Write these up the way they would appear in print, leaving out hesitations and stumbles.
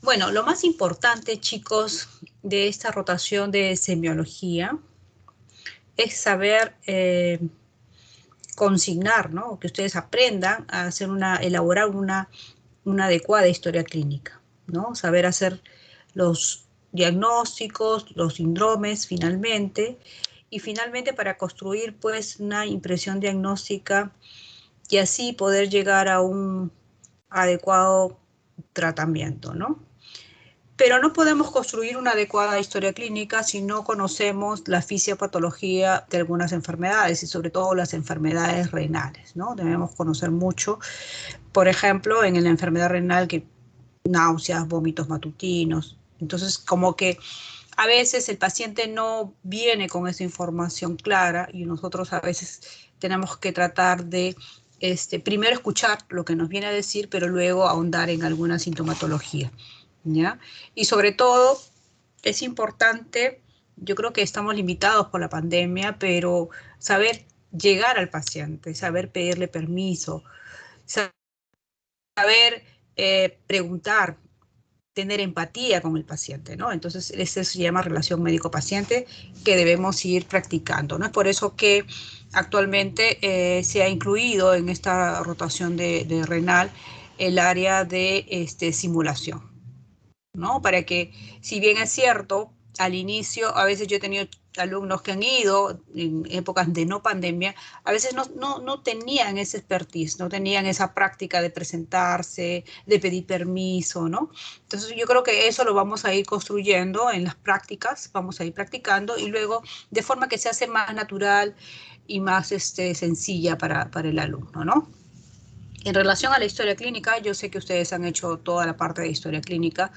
Bueno, lo más importante, chicos, de esta rotación de semiología es saber consignar, ¿no? Que ustedes aprendan a hacer elaborar una adecuada historia clínica, ¿no? Saber hacer los diagnósticos, los síndromes finalmente, y finalmente para construir pues una impresión diagnóstica y así poder llegar a un adecuado tratamiento, ¿no? Pero no podemos construir una adecuada historia clínica si no conocemos la fisiopatología de algunas enfermedades y sobre todo las enfermedades renales, ¿no? Debemos conocer mucho, por ejemplo, en la enfermedad renal, que náuseas, vómitos matutinos. Entonces, como que a veces el paciente no viene con esa información clara y nosotros a veces tenemos que tratar de primero escuchar lo que nos viene a decir, pero luego ahondar en alguna sintomatología, ¿ya? Y sobre todo es importante, yo creo que estamos limitados por la pandemia, pero saber llegar al paciente, saber pedirle permiso, saber preguntar, tener empatía con el paciente, ¿no? Entonces, ese se llama relación médico-paciente que debemos ir practicando, ¿no? Es por eso que actualmente se ha incluido en esta rotación de renal el área de simulación, ¿no? Para que, si bien es cierto, al inicio, a veces yo he tenido alumnos que han ido en épocas de no pandemia, a veces no tenían ese expertise, no tenían esa práctica de presentarse, de pedir permiso, ¿no? Entonces yo creo que eso lo vamos a ir construyendo en las prácticas, vamos a ir practicando y luego de forma que se hace más natural y más sencilla para el alumno, ¿no? En relación a la historia clínica, yo sé que ustedes han hecho toda la parte de historia clínica,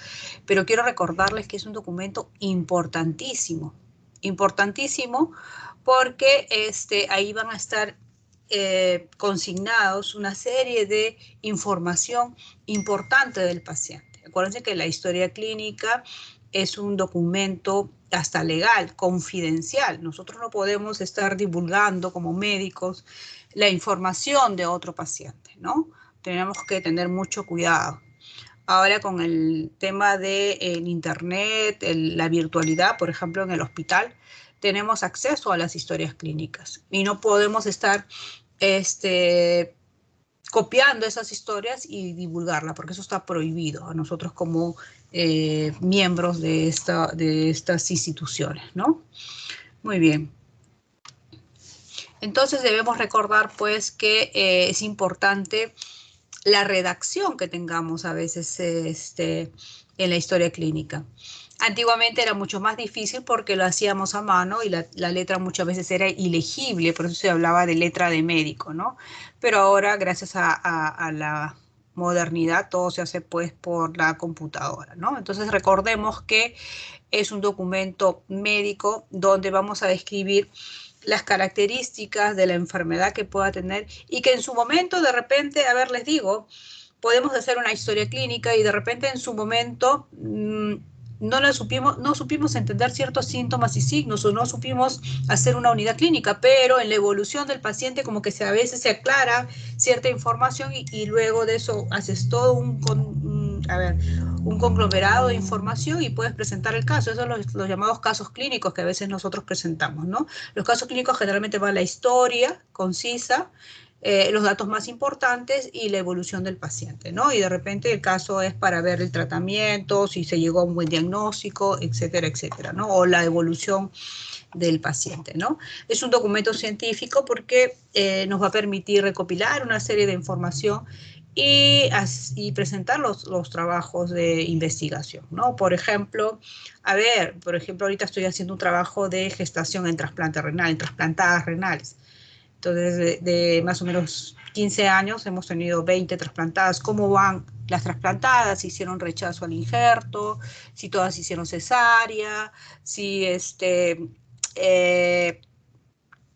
pero quiero recordarles que es un documento importantísimo, importantísimo, porque ahí van a estar consignados una serie de información importante del paciente. Acuérdense que la historia clínica es un documento hasta legal, confidencial. Nosotros no podemos estar divulgando como médicos la información de otro paciente, ¿no? Tenemos que tener mucho cuidado. Ahora con el tema del internet, la virtualidad, por ejemplo, en el hospital, tenemos acceso a las historias clínicas y no podemos estar copiando esas historias y divulgarla, porque eso está prohibido a nosotros como miembros de estas instituciones, ¿no? Muy bien. Entonces debemos recordar pues que es importante la redacción que tengamos a veces en la historia clínica. Antiguamente era mucho más difícil porque lo hacíamos a mano y la letra muchas veces era ilegible, por eso se hablaba de letra de médico, ¿no? Pero ahora, gracias a la modernidad, todo se hace pues por la computadora, ¿no? Entonces recordemos que es un documento médico donde vamos a describir las características de la enfermedad que pueda tener y que en su momento de repente, a ver, les digo, podemos hacer una historia clínica y de repente en su momento no supimos entender ciertos síntomas y signos o no supimos hacer una unidad clínica, pero en la evolución del paciente como que a veces se aclara cierta información y luego de eso haces todo un conglomerado de información y puedes presentar el caso. Esos son los llamados casos clínicos que a veces nosotros presentamos, ¿no? Los casos clínicos generalmente van a la historia concisa, los datos más importantes y la evolución del paciente, ¿no? Y de repente el caso es para ver el tratamiento, si se llegó a un buen diagnóstico, etcétera, etcétera, ¿no? O la evolución del paciente, ¿no? Es un documento científico porque nos va a permitir recopilar una serie de información y presentar los trabajos de investigación, ¿no? Por ejemplo, ahorita estoy haciendo un trabajo de gestación en trasplante renal, en trasplantadas renales. Entonces, de más o menos 15 años hemos tenido 20 trasplantadas. ¿Cómo van las trasplantadas? Si hicieron rechazo al injerto, si todas hicieron cesárea, si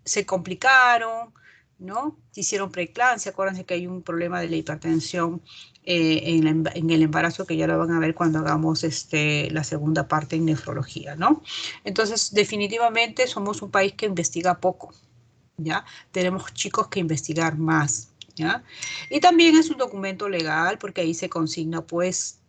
se complicaron, ¿no? Si hicieron preeclampsia. Acuérdense que hay un problema de la hipertensión en el embarazo que ya lo van a ver cuando hagamos la segunda parte en nefrología, ¿no? Entonces, definitivamente somos un país que investiga poco, ¿ya? Tenemos chicos que investigar más, ¿ya? Y también es un documento legal porque ahí se consigna, pues,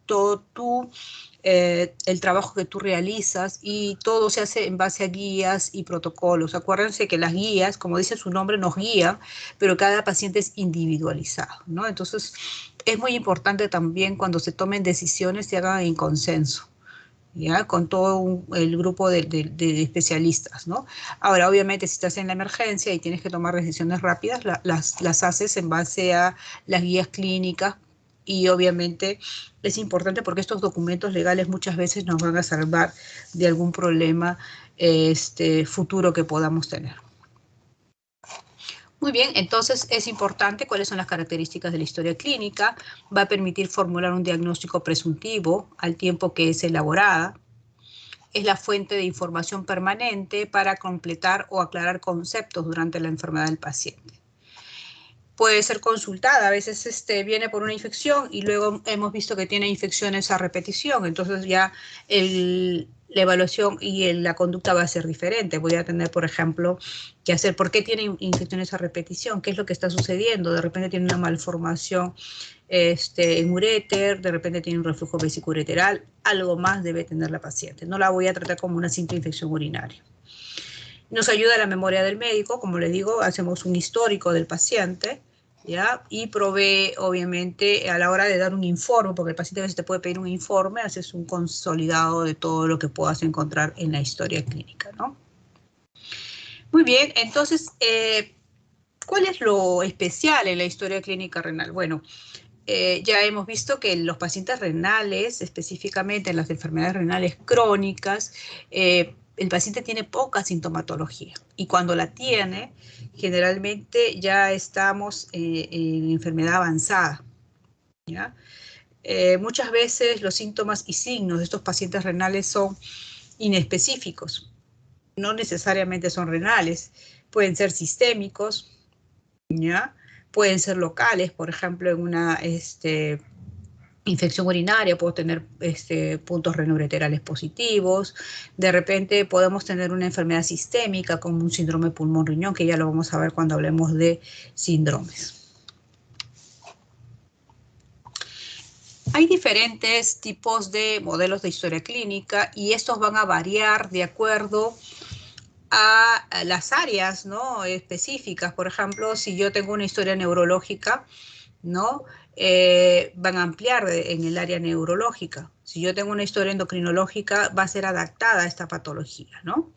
el trabajo que tú realizas, y todo se hace en base a guías y protocolos. Acuérdense que las guías, como dice su nombre, nos guían, pero cada paciente es individualizado, ¿no? Entonces, es muy importante también cuando se tomen decisiones se hagan en consenso, ¿ya? Con todo el grupo de especialistas, ¿no? Ahora, obviamente, si estás en la emergencia y tienes que tomar decisiones rápidas, las haces en base a las guías clínicas, y obviamente es importante porque estos documentos legales muchas veces nos van a salvar de algún problema futuro que podamos tener. Muy bien, entonces es importante cuáles son las características de la historia clínica. Va a permitir formular un diagnóstico presuntivo al tiempo que es elaborada. Es la fuente de información permanente para completar o aclarar conceptos durante la enfermedad del paciente. Puede ser consultada, a veces viene por una infección y luego hemos visto que tiene infecciones a repetición, entonces ya la evaluación y la conducta va a ser diferente. Voy a tener, por ejemplo, que hacer por qué tiene infecciones a repetición, qué es lo que está sucediendo. De repente tiene una malformación en uréter, de repente tiene un reflujo vesicoureteral, algo más debe tener la paciente. No la voy a tratar como una simple infección urinaria. Nos ayuda la memoria del médico, como les digo, hacemos un histórico del paciente, ¿ya? Y provee, obviamente, a la hora de dar un informe, porque el paciente a veces te puede pedir un informe, haces un consolidado de todo lo que puedas encontrar en la historia clínica, ¿no? Muy bien, entonces, ¿cuál es lo especial en la historia clínica renal? Bueno, ya hemos visto que los pacientes renales, específicamente en las enfermedades renales crónicas, el paciente tiene poca sintomatología, y cuando la tiene, generalmente ya estamos en enfermedad avanzada, ¿ya? Muchas veces los síntomas y signos de estos pacientes renales son inespecíficos, no necesariamente son renales, pueden ser sistémicos, ¿ya? Pueden ser locales, por ejemplo, en una infección urinaria puedo tener puntos renoureterales positivos. De repente podemos tener una enfermedad sistémica como un síndrome pulmón-riñón, que ya lo vamos a ver cuando hablemos de síndromes. Hay diferentes tipos de modelos de historia clínica y estos van a variar de acuerdo a las áreas, ¿no?, específicas. Por ejemplo, si yo tengo una historia neurológica, ¿no?, van a ampliar en el área neurológica. Si yo tengo una historia endocrinológica, va a ser adaptada a esta patología, ¿no?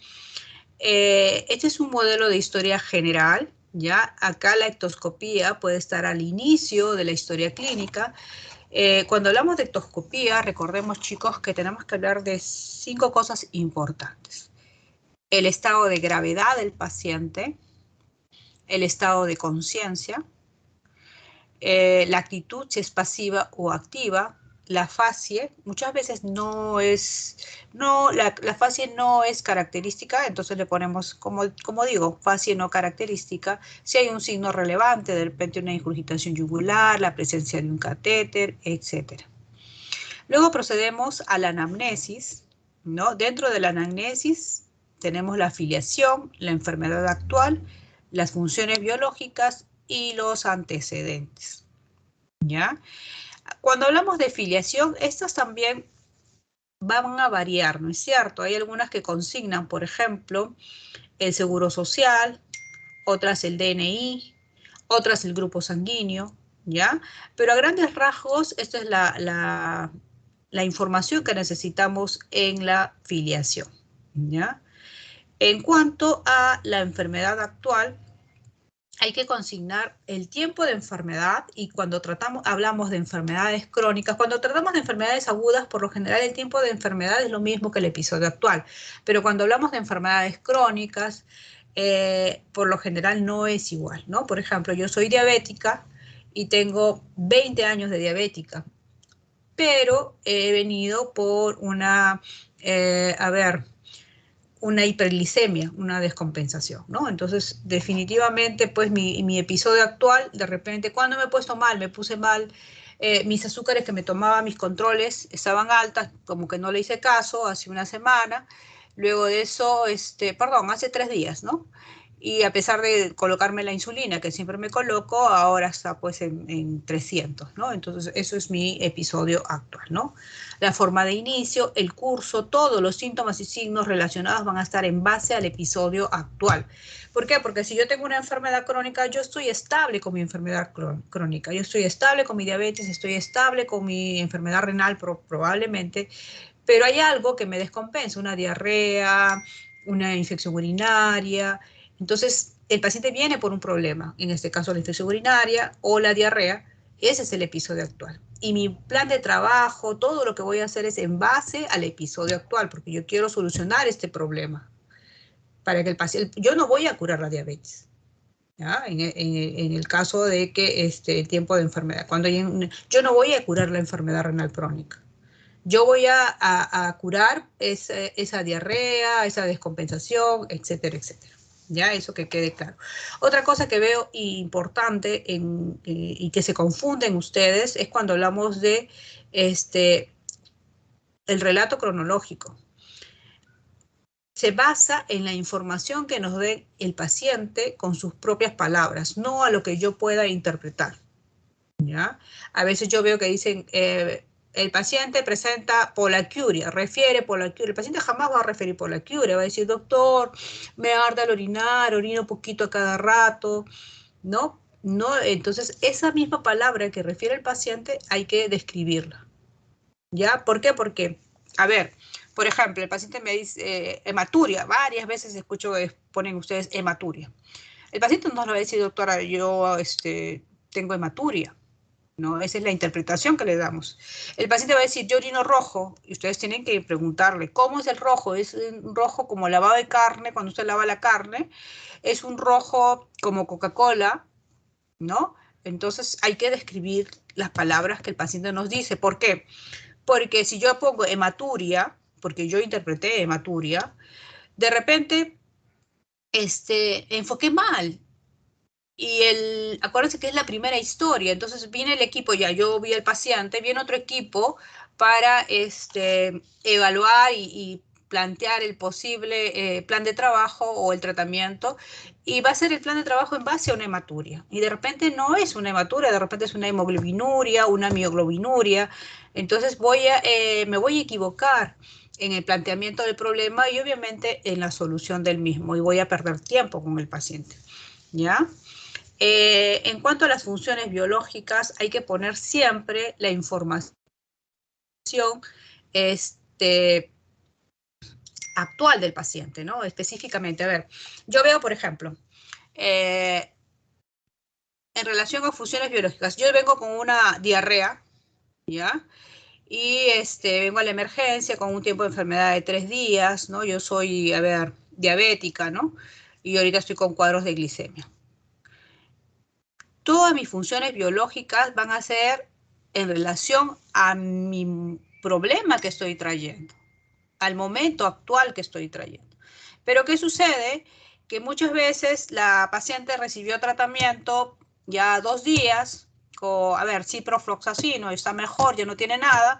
Este es un modelo de historia general, ¿ya? Acá la ectoscopía puede estar al inicio de la historia clínica. Cuando hablamos de ectoscopía, recordemos, chicos, que tenemos que hablar de 5 cosas importantes: el estado de gravedad del paciente, el estado de conciencia, la actitud, si es pasiva o activa, la facie. Muchas veces la facie no es característica, entonces le ponemos, como digo, facie no característica. Si hay un signo relevante, de repente una ingurgitación yugular, la presencia de un catéter, etc. Luego procedemos a la anamnesis, ¿no? Dentro de la anamnesis tenemos la filiación, la enfermedad actual, las funciones biológicas y los antecedentes, ¿ya? Cuando hablamos de filiación, estas también van a variar, ¿no es cierto? Hay algunas que consignan, por ejemplo, el seguro social, otras el DNI, otras el grupo sanguíneo, ¿ya? Pero a grandes rasgos, esta es la información que necesitamos en la filiación, ¿ya? En cuanto a la enfermedad actual, hay que consignar el tiempo de enfermedad, y cuando hablamos de enfermedades crónicas, cuando tratamos de enfermedades agudas, por lo general el tiempo de enfermedad es lo mismo que el episodio actual, pero cuando hablamos de enfermedades crónicas, por lo general no es igual, ¿no? Por ejemplo, yo soy diabética y tengo 20 años de diabética, pero he venido por una hiperglicemia, una descompensación, ¿no? Entonces, definitivamente, pues mi episodio actual, de repente, ¿cuándo me he puesto mal? Me puse mal, mis azúcares que me tomaba, mis controles, estaban altas, como que no le hice caso, hace una semana. Luego de eso, hace 3 días, ¿no? y a pesar de colocarme la insulina que siempre me coloco, ahora está pues en 300, ¿no? Entonces eso es mi episodio actual, ¿no? La forma de inicio, el curso, todos los síntomas y signos relacionados van a estar en base al episodio actual. ¿Por qué? Porque si yo tengo una enfermedad crónica, yo estoy estable con mi enfermedad crónica, yo estoy estable con mi diabetes, estoy estable con mi enfermedad renal probablemente, pero hay algo que me descompensa, una diarrea, una infección urinaria. Entonces, el paciente viene por un problema, en este caso la infección urinaria o la diarrea, ese es el episodio actual. Y mi plan de trabajo, todo lo que voy a hacer es en base al episodio actual, porque yo quiero solucionar este problema. Para que el paciente, yo no voy a curar la diabetes, ¿ya? En el caso de que el tiempo de enfermedad, yo no voy a curar la enfermedad renal crónica. Yo voy a curar esa diarrea, esa descompensación, etcétera, etcétera. Ya, eso que quede claro. Otra cosa que veo importante y que se confunden ustedes es cuando hablamos de el relato cronológico. Se basa en la información que nos dé el paciente con sus propias palabras, no a lo que yo pueda interpretar. ¿Ya? A veces yo veo que dicen, el paciente presenta polaquiuria, refiere polaquiuria. El paciente jamás va a referir polaquiuria, va a decir, doctor, me arde al orinar, orino poquito a cada rato, ¿no? No, entonces, esa misma palabra que refiere el paciente hay que describirla, ¿ya? ¿Por qué? Porque, a ver, por ejemplo, el paciente me dice hematuria, varias veces escucho que ponen ustedes hematuria. El paciente no nos va a decir, doctora, yo tengo hematuria. ¿No? Esa es la interpretación que le damos. El paciente va a decir, yo orino rojo, y ustedes tienen que preguntarle, ¿cómo es el rojo? ¿Es un rojo como lavado de carne, cuando usted lava la carne? ¿Es un rojo como Coca-Cola? ¿No? Entonces hay que describir las palabras que el paciente nos dice. ¿Por qué? Porque si yo pongo hematuria, porque yo interpreté hematuria, de repente enfoqué mal. Y acuérdense que es la primera historia, entonces viene el equipo, ya yo vi al paciente, viene otro equipo para evaluar y plantear el posible plan de trabajo o el tratamiento, y va a ser el plan de trabajo en base a una hematuria. Y de repente no es una hematuria, de repente es una hemoglobinuria, una mioglobinuria, entonces me voy a equivocar en el planteamiento del problema y obviamente en la solución del mismo, y voy a perder tiempo con el paciente, ¿ya? En cuanto a las funciones biológicas, hay que poner siempre la información actual del paciente, ¿no? Específicamente, a ver, yo veo, por ejemplo, en relación a funciones biológicas, yo vengo con una diarrea, ¿ya? Y vengo a la emergencia con un tiempo de enfermedad de 3 días, ¿no? Yo soy, a ver, diabética, ¿no? Y ahorita estoy con cuadros de glicemia. Todas mis funciones biológicas van a ser en relación a mi problema que estoy trayendo, al momento actual que estoy trayendo. Pero ¿qué sucede? Que muchas veces la paciente recibió tratamiento ya 2 días, a ver, ciprofloxacino, está mejor, ya no tiene nada,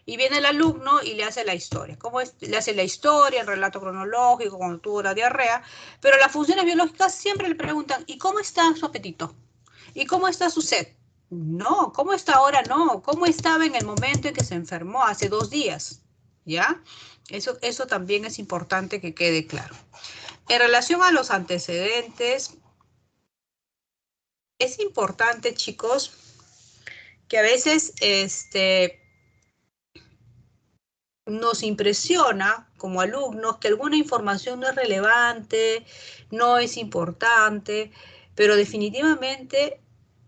y viene el alumno y le hace la historia. ¿Cómo es? Le hace la historia, el relato cronológico, cuando tuvo la diarrea, pero las funciones biológicas siempre le preguntan, ¿y cómo está su apetito? ¿Y cómo está su sed? No, ¿cómo está ahora? No, ¿cómo estaba en el momento en que se enfermó hace 2 días? ¿Ya? Eso también es importante que quede claro. En relación a los antecedentes, es importante, chicos, que a veces nos impresiona como alumnos que alguna información no es relevante, no es importante, pero definitivamente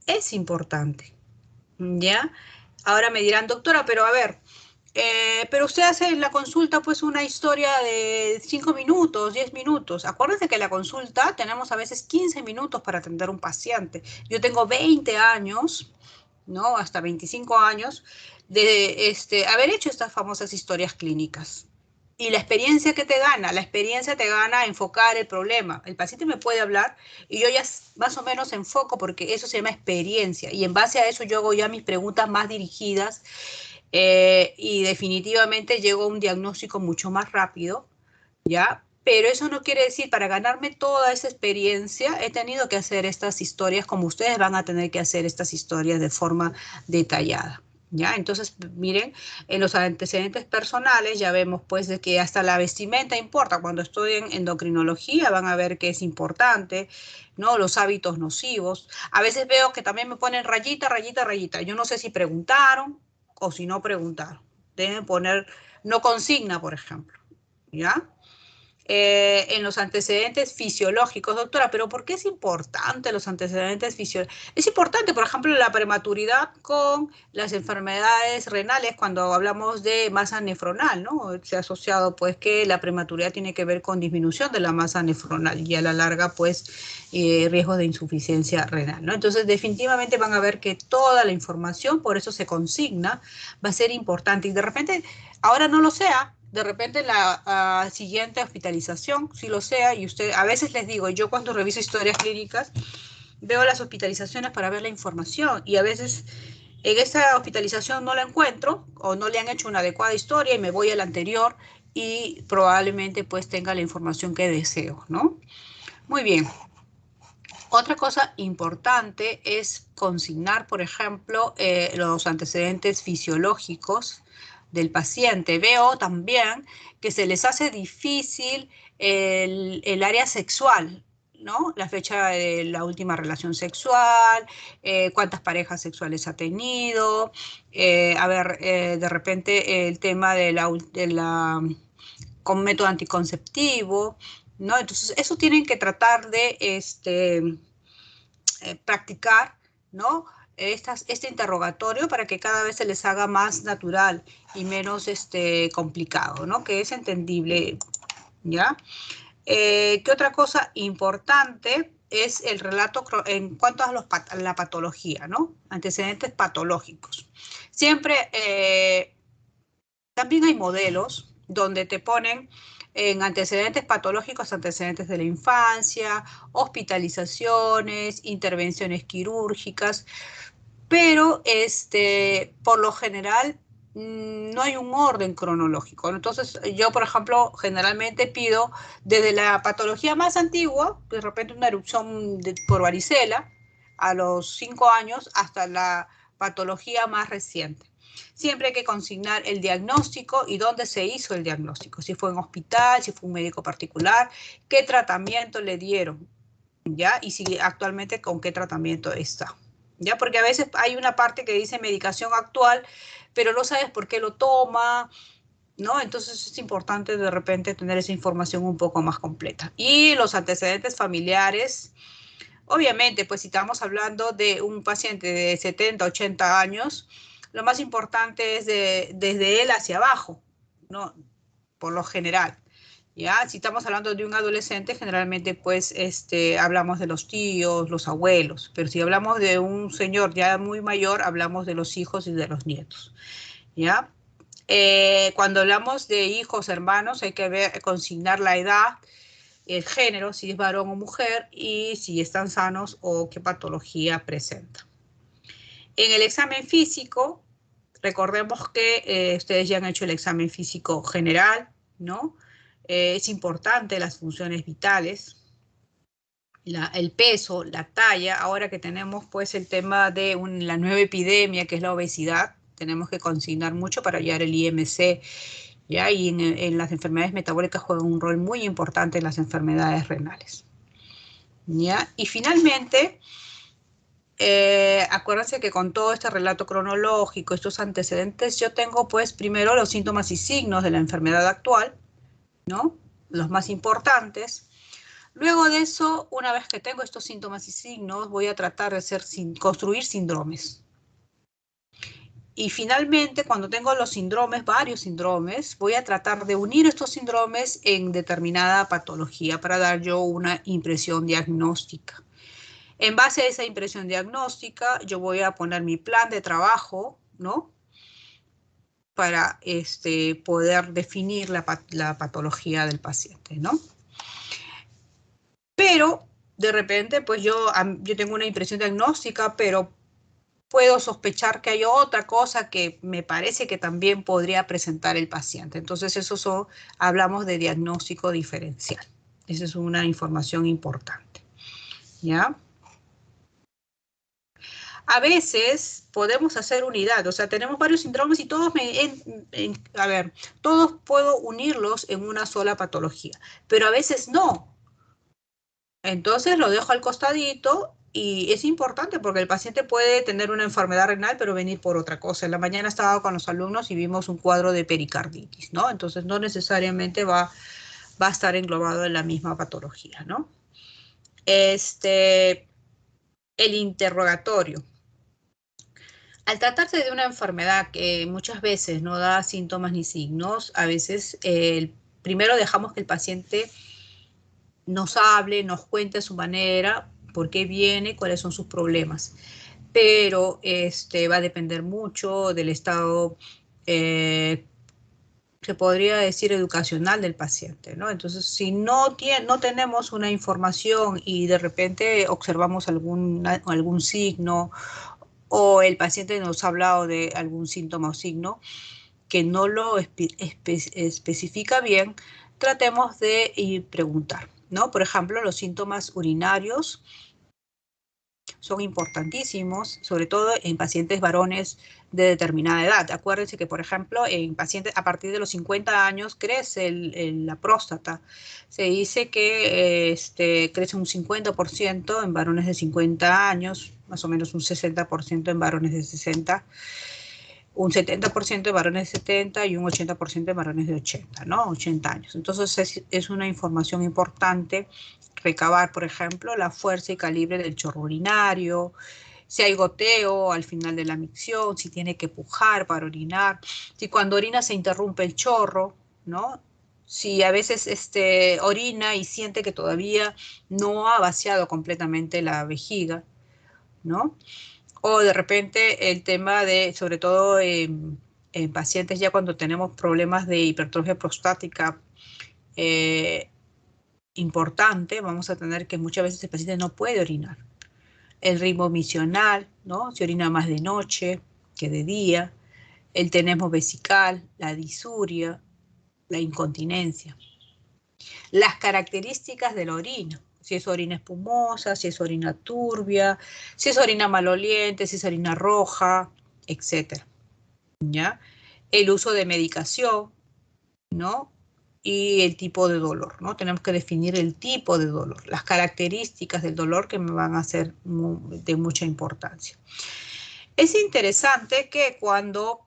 es importante. ¿Ya? Ahora me dirán, doctora, pero a ver, pero usted hace en la consulta pues una historia de 5 minutos, 10 minutos. Acuérdense que en la consulta tenemos a veces 15 minutos para atender a un paciente. Yo tengo 20 años, ¿no? Hasta 25 años de haber hecho estas famosas historias clínicas. Y la experiencia que te gana, la experiencia te gana a enfocar el problema. El paciente me puede hablar y yo ya más o menos enfoco porque eso se llama experiencia. Y en base a eso yo hago ya mis preguntas más dirigidas y definitivamente llego a un diagnóstico mucho más rápido, ¿ya? Pero eso no quiere decir, para ganarme toda esa experiencia, he tenido que hacer estas historias como ustedes van a tener que hacer estas historias de forma detallada. ¿Ya? Entonces, miren, en los antecedentes personales ya vemos pues de que hasta la vestimenta importa. Cuando estudien endocrinología van a ver que es importante, ¿no? Los hábitos nocivos. A veces veo que también me ponen rayita, rayita, rayita. Yo no sé si preguntaron o si no preguntaron. Deben poner no consigna, por ejemplo, ¿ya? En los antecedentes fisiológicos, doctora, pero ¿por qué es importante los antecedentes fisiológicos? Es importante, por ejemplo, la prematuridad con las enfermedades renales cuando hablamos de masa nefronal, ¿no? Se ha asociado pues que la prematuridad tiene que ver con disminución de la masa nefronal y a la larga pues riesgos de insuficiencia renal, ¿no? Entonces definitivamente van a ver que toda la información, por eso se consigna, va a ser importante y de repente ahora no lo sea, de repente la siguiente hospitalización, si lo sea, y usted, a veces les digo, yo cuando reviso historias clínicas, veo las hospitalizaciones para ver la información, y a veces en esa hospitalización no la encuentro, o no le han hecho una adecuada historia, y me voy a la anterior, y probablemente pues tenga la información que deseo, ¿no? Muy bien. Otra cosa importante es consignar, por ejemplo, los antecedentes fisiológicos del paciente. Veo también que se les hace difícil el área sexual, ¿no? La fecha de la última relación sexual, cuántas parejas sexuales ha tenido, de repente el tema con método anticonceptivo, ¿no? Entonces, eso tienen que tratar de practicar, ¿no? Este interrogatorio para que cada vez se les haga más natural y menos complicado, ¿no? Que es entendible, ¿ya? ¿Qué otra cosa importante es el relato en cuanto a la patología, ¿no? Antecedentes patológicos. Siempre también hay modelos donde te ponen en antecedentes patológicos, antecedentes de la infancia, hospitalizaciones, intervenciones quirúrgicas, pero por lo general no hay un orden cronológico. Entonces, yo, por ejemplo, generalmente pido desde la patología más antigua, de repente una erupción por varicela, a los 5 años, hasta la patología más reciente. Siempre hay que consignar el diagnóstico y dónde se hizo el diagnóstico, si fue en hospital, si fue un médico particular, qué tratamiento le dieron, ¿ya? Y si actualmente con qué tratamiento está, ¿ya? Porque a veces hay una parte que dice medicación actual, pero no sabes por qué lo toma, ¿no? Entonces es importante de repente tener esa información un poco más completa. Y los antecedentes familiares, obviamente, pues si estamos hablando de un paciente de 70, 80 años, lo más importante es desde él hacia abajo, ¿no? Por lo general. ¿Ya? Si estamos hablando de un adolescente, generalmente pues hablamos de los tíos, los abuelos, pero si hablamos de un señor ya muy mayor, hablamos de los hijos y de los nietos, ¿ya? Cuando hablamos de hijos, hermanos, hay que consignar la edad, el género, si es varón o mujer, y si están sanos o qué patología presenta. En el examen físico, recordemos que ustedes ya han hecho el examen físico general, ¿no? Es importante las funciones vitales, el peso, la talla. Ahora que tenemos pues el tema de la nueva epidemia que es la obesidad, tenemos que consignar mucho para hallar el IMC, ¿ya? Y en las enfermedades metabólicas juegan un rol muy importante en las enfermedades renales, ¿ya? Y finalmente, acuérdense que con todo este relato cronológico, estos antecedentes, yo tengo pues primero los síntomas y signos de la enfermedad actual, ¿no? Los más importantes. Luego de eso, una vez que tengo estos síntomas y signos, voy a tratar de construir síndromes. Y finalmente, cuando tengo los síndromes, varios síndromes, voy a tratar de unir estos síndromes en determinada patología para dar yo una impresión diagnóstica. En base a esa impresión diagnóstica, yo voy a poner mi plan de trabajo, ¿no? Para poder definir la patología del paciente, ¿no? Pero, de repente, pues yo tengo una impresión diagnóstica, pero puedo sospechar que hay otra cosa que me parece que también podría presentar el paciente. Entonces, hablamos de diagnóstico diferencial. Esa es una información importante, ¿ya? A veces podemos hacer unidad, o sea, tenemos varios síndromes y todos todos puedo unirlos en una sola patología, pero a veces no. Entonces lo dejo al costadito y es importante porque el paciente puede tener una enfermedad renal pero venir por otra cosa. En la mañana estaba con los alumnos y vimos un cuadro de pericarditis, ¿no? Entonces no necesariamente va a estar englobado en la misma patología, ¿no? El interrogatorio. Al tratarse de una enfermedad que muchas veces no da síntomas ni signos, a veces primero dejamos que el paciente nos hable, nos cuente a su manera por qué viene, cuáles son sus problemas. Pero va a depender mucho del estado, se podría decir, educacional del paciente, ¿no? Entonces, si no tenemos una información y de repente observamos algún signo o el paciente nos ha hablado de algún síntoma o signo que no lo especifica bien, tratemos de preguntar, ¿no? Por ejemplo, los síntomas urinarios son importantísimos, sobre todo en pacientes varones de determinada edad. Acuérdense que, por ejemplo, en pacientes a partir de los 50 años crece la próstata. Se dice que crece un 50% en varones de 50 años, más o menos un 60% en varones de 60, un 70% de varones de 70 y un 80% de varones de 80, ¿no? 80 años. Entonces es una información importante recabar, por ejemplo, la fuerza y calibre del chorro urinario, si hay goteo al final de la micción, si tiene que pujar para orinar, si cuando orina se interrumpe el chorro, ¿no? Si a veces orina y siente que todavía no ha vaciado completamente la vejiga, ¿no? O de repente el tema de, sobre todo en pacientes ya cuando tenemos problemas de hipertrofia prostática importante, vamos a tener que muchas veces el paciente no puede orinar. El ritmo misional, ¿no? Se orina más de noche que de día. El tenesmo vesical, la disuria, la incontinencia. Las características de la orina. Si es orina espumosa, si es orina turbia, si es orina maloliente, si es orina roja, etc. ¿Ya? El uso de medicación, ¿no? Y el tipo de dolor, ¿no? Tenemos que definir el tipo de dolor, las características del dolor que me van a ser de mucha importancia. Es interesante que cuando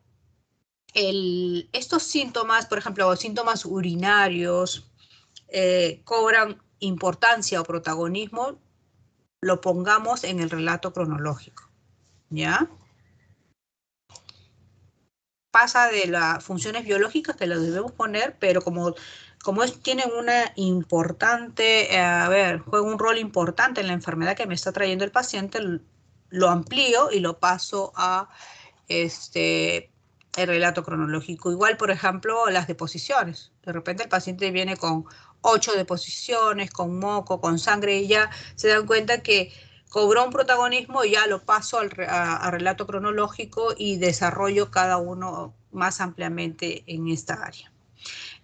estos síntomas, por ejemplo, síntomas urinarios, cobran importancia o protagonismo, lo pongamos en el relato cronológico, ¿ya? Pasa de las funciones biológicas que las debemos poner, pero como tienen una importante, juega un rol importante en la enfermedad que me está trayendo el paciente, lo amplío y lo paso a el relato cronológico. Igual, por ejemplo, las deposiciones. De repente el paciente viene con 8 deposiciones, con moco, con sangre, y ya se dan cuenta que cobró un protagonismo y ya lo paso a relato cronológico y desarrollo cada uno más ampliamente en esta área.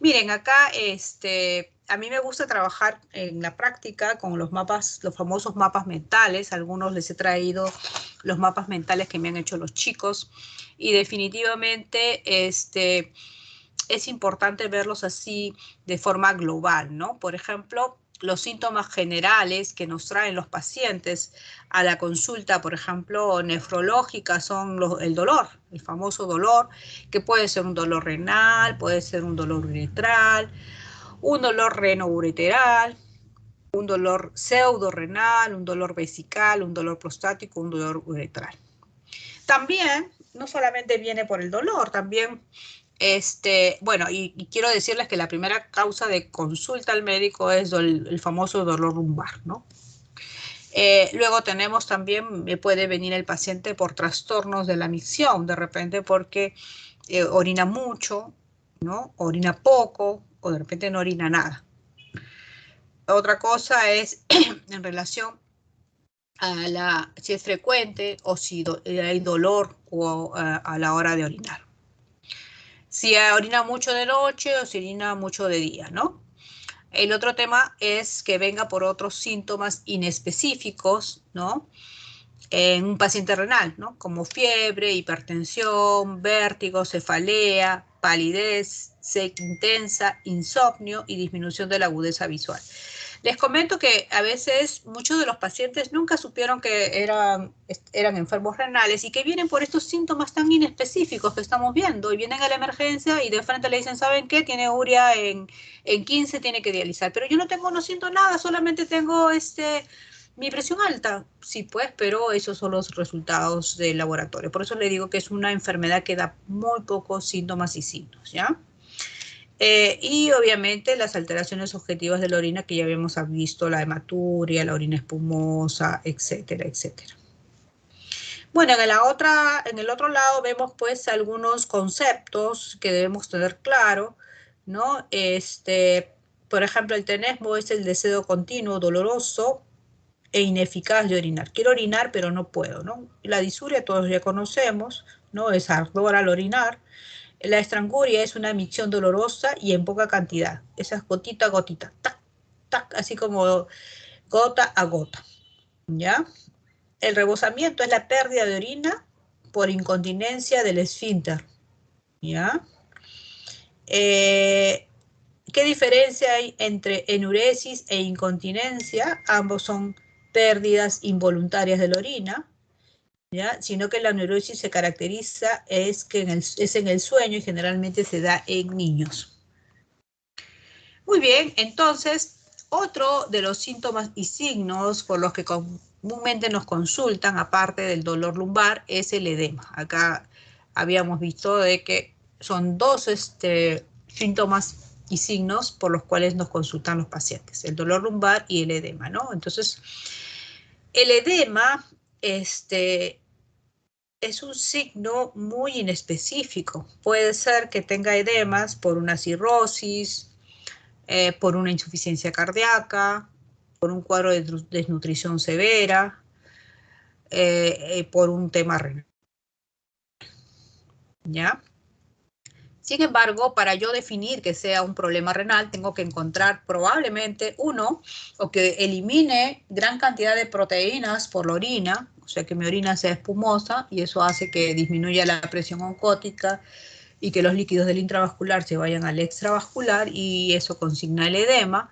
Miren, acá a mí me gusta trabajar en la práctica con los mapas, los famosos mapas mentales. Algunos les he traído los mapas mentales que me han hecho los chicos y definitivamente es importante verlos así de forma global, ¿no? Por ejemplo, los síntomas generales que nos traen los pacientes a la consulta, por ejemplo, nefrológica, son el dolor, el famoso dolor, que puede ser un dolor renal, puede ser un dolor uretral, un dolor renoureteral, un dolor pseudorrenal, un dolor vesical, un dolor prostático, un dolor uretral. También, no solamente viene por el dolor, también bueno, y quiero decirles que la primera causa de consulta al médico es el famoso dolor lumbar, ¿no? Luego tenemos también, puede venir el paciente por trastornos de la micción, de repente porque orina mucho, ¿no? Orina poco, o de repente no orina nada. Otra cosa es en relación si es frecuente o si hay dolor o, a la hora de orinar. Si orina mucho de noche o si orina mucho de día, ¿no? El otro tema es que venga por otros síntomas inespecíficos, ¿no? En un paciente renal, ¿no? Como fiebre, hipertensión, vértigo, cefalea, palidez, sed intensa, insomnio y disminución de la agudeza visual. Les comento que a veces muchos de los pacientes nunca supieron que eran enfermos renales y que vienen por estos síntomas tan inespecíficos que estamos viendo y vienen a la emergencia y de frente le dicen, ¿saben qué? Tiene urea en 15, tiene que dializar. Pero yo no siento nada, solamente tengo mi presión alta. Sí, pues, pero esos son los resultados del laboratorio. Por eso le digo que es una enfermedad que da muy pocos síntomas y signos, ¿ya? Y obviamente las alteraciones objetivas de la orina que ya habíamos visto, la hematuria, la orina espumosa, etcétera, etcétera. Bueno, en el otro lado vemos pues algunos conceptos que debemos tener claro, ¿no? Por ejemplo, el tenesmo es el deseo continuo, doloroso e ineficaz de orinar. Quiero orinar, pero no puedo, ¿no? La disuria todos ya conocemos, ¿no? Es ardor al orinar. La estranguria es una micción dolorosa y en poca cantidad. Esa es gotita a gotita, tac, tac, así como gota a gota, ¿ya? El rebosamiento es la pérdida de orina por incontinencia del esfínter, ¿ya? ¿Qué diferencia hay entre enuresis e incontinencia? Ambos son pérdidas involuntarias de la orina, ¿ya? Sino que la enuresis se caracteriza es en el sueño y generalmente se da en niños. Muy bien, entonces, otro de los síntomas y signos por los que comúnmente nos consultan, aparte del dolor lumbar, es el edema. Acá habíamos visto de que son dos síntomas y signos por los cuales nos consultan los pacientes, el dolor lumbar y el edema, ¿no? Entonces, el edema, es un signo muy inespecífico. Puede ser que tenga edemas por una cirrosis, por una insuficiencia cardíaca, por un cuadro de desnutrición severa, por un tema renal, ¿ya? Sin embargo, para yo definir que sea un problema renal, tengo que encontrar probablemente uno, o que elimine gran cantidad de proteínas por la orina, o sea que mi orina sea espumosa y eso hace que disminuya la presión oncótica y que los líquidos del intravascular se vayan al extravascular y eso consigna el edema.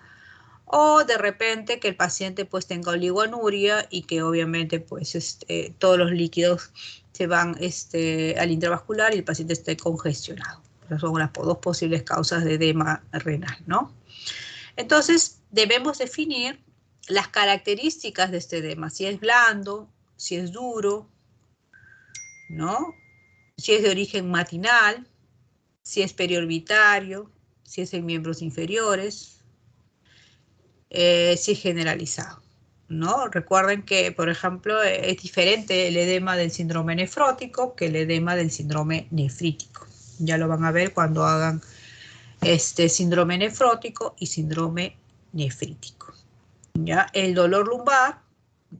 O de repente que el paciente pues tenga oligonuria y que obviamente pues todos los líquidos se van al intravascular y el paciente esté congestionado. Esas son las dos posibles causas de edema renal, ¿no? Entonces debemos definir las características de este edema, si es blando, si es duro, ¿no? Si es de origen matinal, si es periorbitario, si es en miembros inferiores, si es generalizado, ¿no? Recuerden que, por ejemplo, es diferente el edema del síndrome nefrótico que el edema del síndrome nefrítico. Ya lo van a ver cuando hagan síndrome nefrótico y síndrome nefrítico. ¿Ya? El dolor lumbar,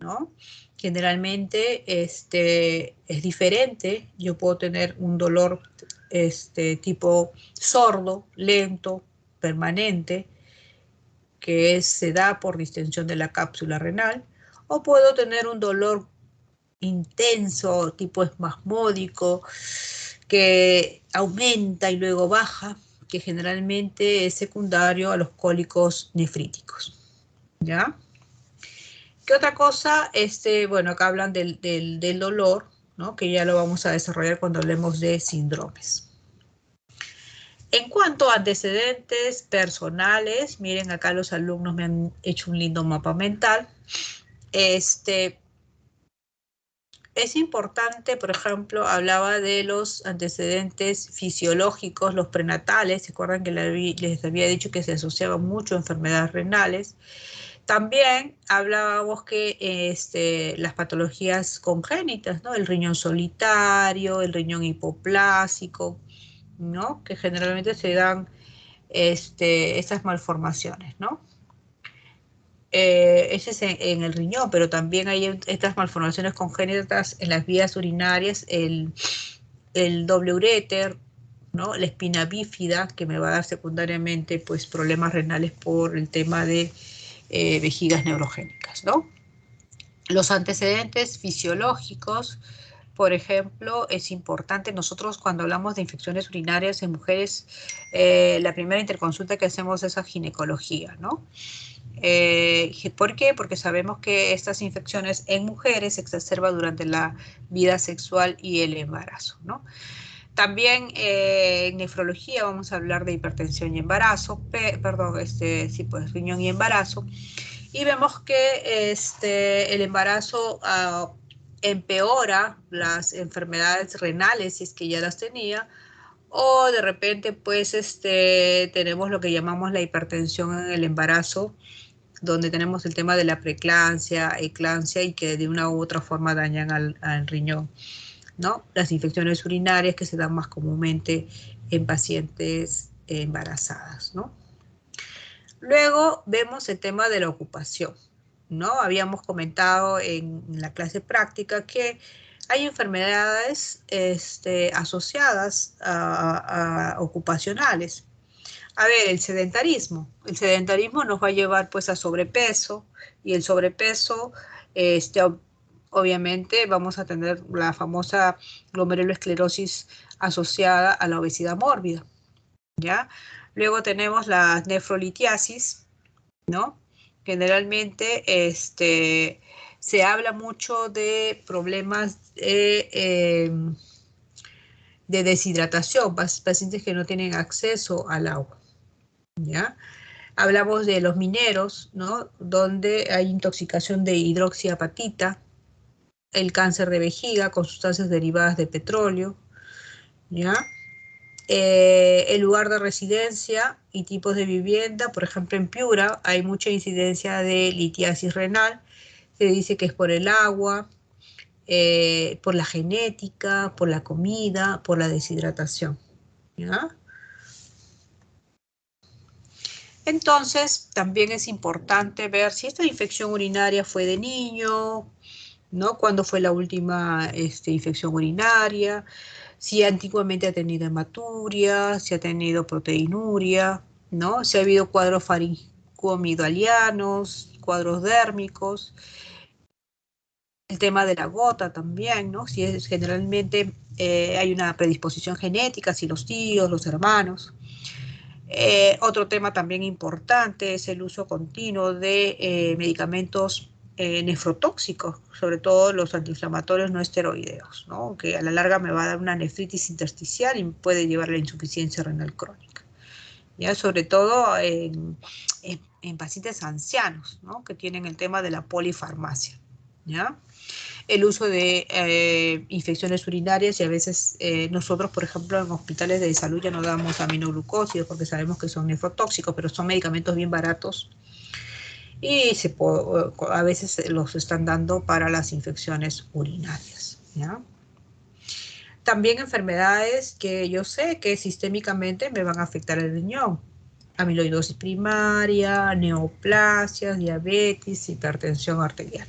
¿no? Generalmente es diferente. Yo puedo tener un dolor tipo sordo, lento, permanente, que se da por distensión de la cápsula renal, o puedo tener un dolor intenso, tipo espasmódico, que aumenta y luego baja, que generalmente es secundario a los cólicos nefríticos, ¿ya? ¿Qué otra cosa? Bueno, acá hablan del dolor, ¿no? Que ya lo vamos a desarrollar cuando hablemos de síndromes. En cuanto a antecedentes personales, miren acá los alumnos me han hecho un lindo mapa mental. Es importante, por ejemplo, hablaba de los antecedentes fisiológicos, los prenatales. ¿Se acuerdan que les había dicho que se asociaban mucho a enfermedades renales? También hablábamos que las patologías congénitas, ¿no? El riñón solitario, el riñón hipoplásico, ¿no? Que generalmente se dan estas malformaciones, ¿no? ese es en el riñón, pero también hay estas malformaciones congénitas en las vías urinarias, el doble uréter, ¿no? La espina bífida, que me va a dar secundariamente pues, problemas renales por el tema de vejigas neurogénicas, ¿no? Los antecedentes fisiológicos, por ejemplo, es importante, nosotros cuando hablamos de infecciones urinarias en mujeres, la primera interconsulta que hacemos es a ginecología, ¿no? ¿Por qué? Porque sabemos que estas infecciones en mujeres se exacerban durante la vida sexual y el embarazo, ¿no? También en nefrología vamos a hablar de hipertensión y embarazo, sí, pues riñón y embarazo. Y vemos que el embarazo empeora las enfermedades renales si es que ya las tenía, o de repente pues tenemos lo que llamamos la hipertensión en el embarazo, donde tenemos el tema de la preeclampsia, eclampsia y que de una u otra forma dañan al riñón, ¿no? Las infecciones urinarias que se dan más comúnmente en pacientes embarazadas, ¿no? Luego vemos el tema de la ocupación, ¿no? Habíamos comentado en la clase práctica que hay enfermedades asociadas a ocupacionales. A ver, el sedentarismo. El sedentarismo nos va a llevar pues a sobrepeso y el sobrepeso, obviamente vamos a tener la famosa glomerulosclerosis asociada a la obesidad mórbida, ¿ya? Luego tenemos la nefrolitiasis, ¿no? Generalmente se habla mucho de problemas de deshidratación, pacientes que no tienen acceso al agua, ¿ya? Hablamos de los mineros, ¿no? Donde hay intoxicación de hidroxiapatita, el cáncer de vejiga con sustancias derivadas de petróleo, ¿ya? El lugar de residencia y tipos de vivienda, por ejemplo en Piura hay mucha incidencia de litiasis renal, se dice que es por el agua, por la genética, por la comida, por la deshidratación, ¿ya? Entonces, también es importante ver si esta infección urinaria fue de niño, ¿no? ¿Cuándo fue la última infección urinaria? Si antiguamente ha tenido hematuria, si ha tenido proteinuria, ¿no? Si ha habido cuadros faringoamigdalianos, cuadros dérmicos, el tema de la gota también, ¿no? Si es generalmente hay una predisposición genética, si los tíos, los hermanos. Otro tema también importante es el uso continuo de medicamentos nefrotóxicos, sobre todo los antiinflamatorios no esteroideos, ¿no? Que a la larga me va a dar una nefritis intersticial y puede llevar a la insuficiencia renal crónica. ¿Ya? Sobre todo en pacientes ancianos, ¿no? Que tienen el tema de la polifarmacia, ¿ya? El uso de infecciones urinarias y a veces nosotros, por ejemplo, en hospitales de salud ya no damos aminoglucósidos porque sabemos que son nefrotóxicos, pero son medicamentos bien baratos y a veces los están dando para las infecciones urinarias, ¿ya? También enfermedades que yo sé que sistémicamente me van a afectar el riñón. Amiloidosis primaria, neoplasias, diabetes, hipertensión arterial.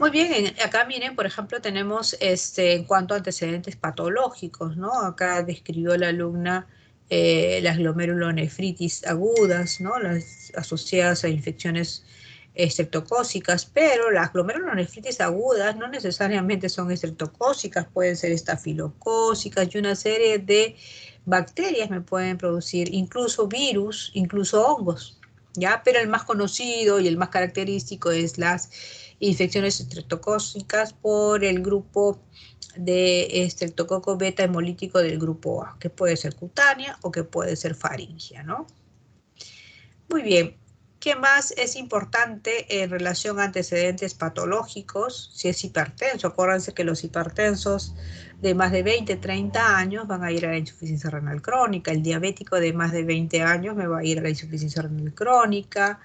Muy bien, acá miren, por ejemplo, tenemos en cuanto a antecedentes patológicos, ¿no? Acá describió la alumna las glomerulonefritis agudas, ¿no? Las asociadas a infecciones estreptocócicas, pero las glomerulonefritis agudas no necesariamente son estreptocócicas, pueden ser estafilocócicas y una serie de bacterias me pueden producir, incluso virus, incluso hongos, ¿ya? Pero el más conocido y el más característico es las infecciones estreptocócicas por el grupo de estreptococo beta hemolítico del grupo A, que puede ser cutánea o que puede ser faríngea, ¿no? Muy bien. ¿Qué más es importante en relación a antecedentes patológicos? Si es hipertenso, acuérdense que los hipertensos de más de 20, 30 años van a ir a la insuficiencia renal crónica. El diabético de más de 20 años me va a ir a la insuficiencia renal crónica.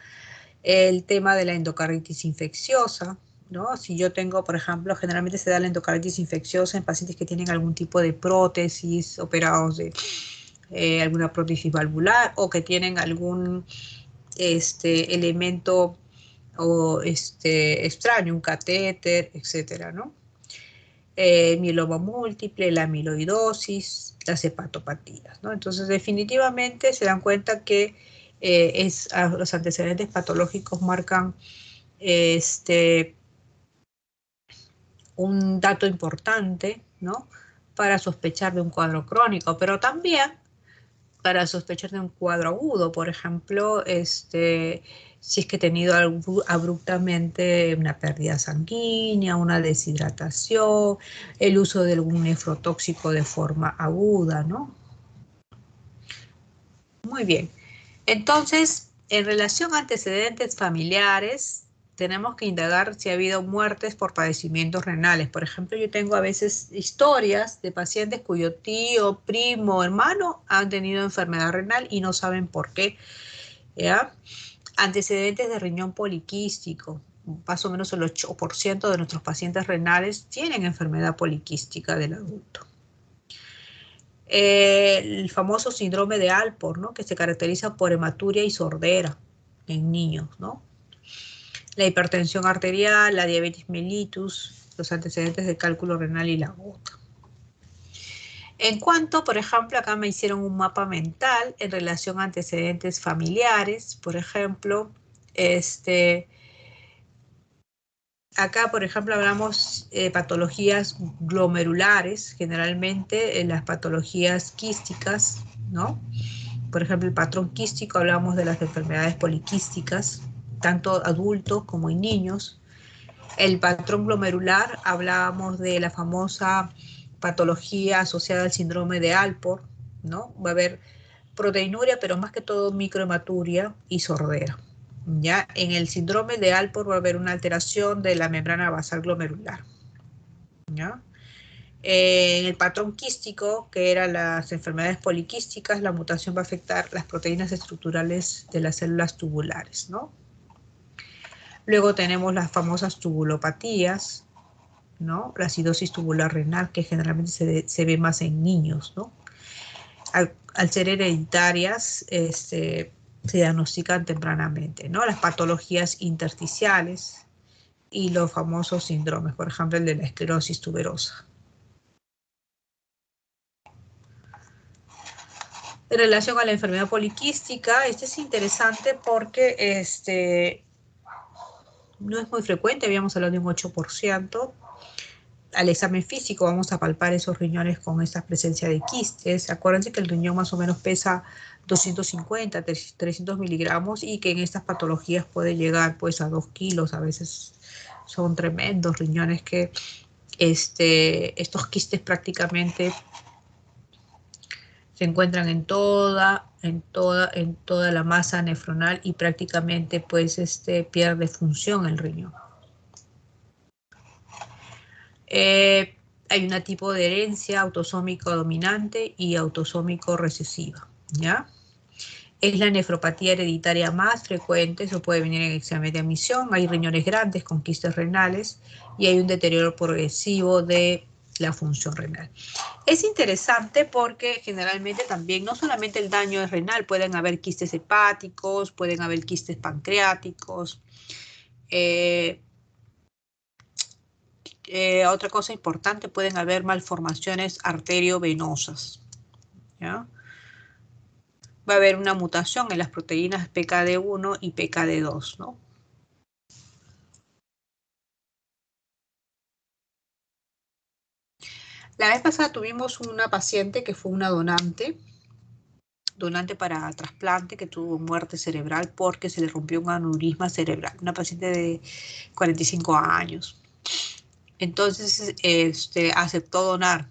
El tema de la endocarditis infecciosa, ¿no? Si yo tengo, por ejemplo, generalmente se da la endocarditis infecciosa en pacientes que tienen algún tipo de prótesis, operados alguna prótesis valvular o que tienen algún elemento o extraño, un catéter, etcétera, ¿no? Mieloma múltiple, la amiloidosis, las hepatopatías, ¿no? Entonces, definitivamente se dan cuenta que los antecedentes patológicos marcan un dato importante, ¿no? Para sospechar de un cuadro crónico, pero también para sospechar de un cuadro agudo, por ejemplo, si es que he tenido abruptamente una pérdida sanguínea, una deshidratación, el uso de algún nefrotóxico de forma aguda, ¿no? Muy bien. Entonces, en relación a antecedentes familiares, tenemos que indagar si ha habido muertes por padecimientos renales. Por ejemplo, yo tengo a veces historias de pacientes cuyo tío, primo, hermano han tenido enfermedad renal y no saben por qué, ¿ya? Antecedentes de riñón poliquístico. Más o menos el 8% de nuestros pacientes renales tienen enfermedad poliquística del adulto. El famoso síndrome de Alport, ¿no? Que se caracteriza por hematuria y sordera en niños, ¿no? La hipertensión arterial, la diabetes mellitus, los antecedentes de cálculo renal y la gota. En cuanto, por ejemplo, acá me hicieron un mapa mental en relación a antecedentes familiares, por ejemplo, acá, por ejemplo, hablamos patologías glomerulares, generalmente en las patologías quísticas, ¿no? Por ejemplo, el patrón quístico, hablamos de las enfermedades poliquísticas, tanto adultos como en niños. El patrón glomerular, hablábamos de la famosa patología asociada al síndrome de Alport, ¿no? Va a haber proteinuria, pero más que todo microhematuria y sordera. ¿Ya? En el síndrome de Alport va a haber una alteración de la membrana basal glomerular. ¿Ya? En el patrón quístico, que eran las enfermedades poliquísticas, la mutación va a afectar las proteínas estructurales de las células tubulares, ¿no? Luego tenemos las famosas tubulopatías, ¿no? La acidosis tubular renal, que generalmente se ve más en niños, ¿no? Al ser hereditarias, se diagnostican tempranamente, ¿no? Las patologías intersticiales y los famosos síndromes, por ejemplo, el de la esclerosis tuberosa. En relación a la enfermedad poliquística, este es interesante porque no es muy frecuente, habíamos hablado de un 8%. Al examen físico vamos a palpar esos riñones con esta presencia de quistes. Acuérdense que el riñón más o menos pesa 250, 300 miligramos y que en estas patologías puede llegar pues a 2 kilos. A veces son tremendos riñones que estos quistes prácticamente se encuentran en toda la masa nefronal y prácticamente pues pierde función el riñón. Hay un tipo de herencia autosómico dominante y autosómico recesiva, ¿ya? Es la nefropatía hereditaria más frecuente, eso puede venir en examen de admisión. Hay riñones grandes con quistes renales y hay un deterioro progresivo de la función renal. Es interesante porque generalmente también no solamente el daño es renal, pueden haber quistes hepáticos, pueden haber quistes pancreáticos. Otra cosa importante, pueden haber malformaciones arteriovenosas, ¿ya? Va a haber una mutación en las proteínas PKD1 y PKD2, ¿no? La vez pasada tuvimos una paciente que fue una donante para trasplante, que tuvo muerte cerebral porque se le rompió un aneurisma cerebral, una paciente de 45 años. Entonces, aceptó donar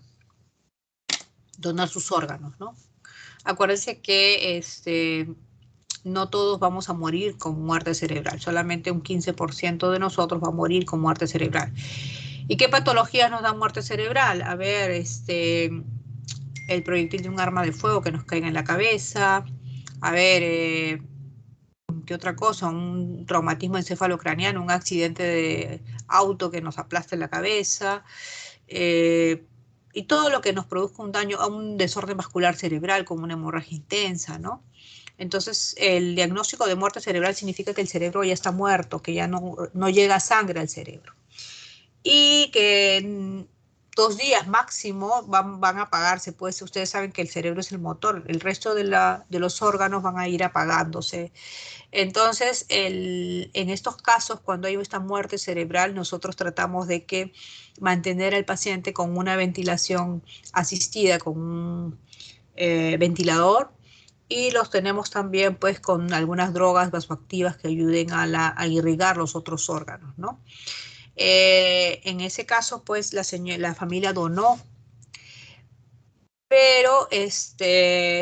sus órganos, ¿no? Acuérdense que no todos vamos a morir con muerte cerebral, solamente un 15% de nosotros va a morir con muerte cerebral. ¿Y qué patologías nos dan muerte cerebral? A ver, el proyectil de un arma de fuego que nos caiga en la cabeza, a ver, ¿qué otra cosa? Un traumatismo encefalocraneano, un accidente de auto que nos aplaste la cabeza, Y todo lo que nos produzca un daño a un desorden vascular cerebral, como una hemorragia intensa, ¿no? Entonces, el diagnóstico de muerte cerebral significa que el cerebro ya está muerto, que ya no llega sangre al cerebro. Y que en 2 días máximo van a apagarse, pues ustedes saben que el cerebro es el motor, el resto de los órganos van a ir apagándose. Entonces, en estos casos, cuando hay esta muerte cerebral, nosotros tratamos de que mantener al paciente con una ventilación asistida, con un ventilador, y los tenemos también pues con algunas drogas vasoactivas que ayuden a irrigar los otros órganos, ¿no? En ese caso, pues la familia donó, pero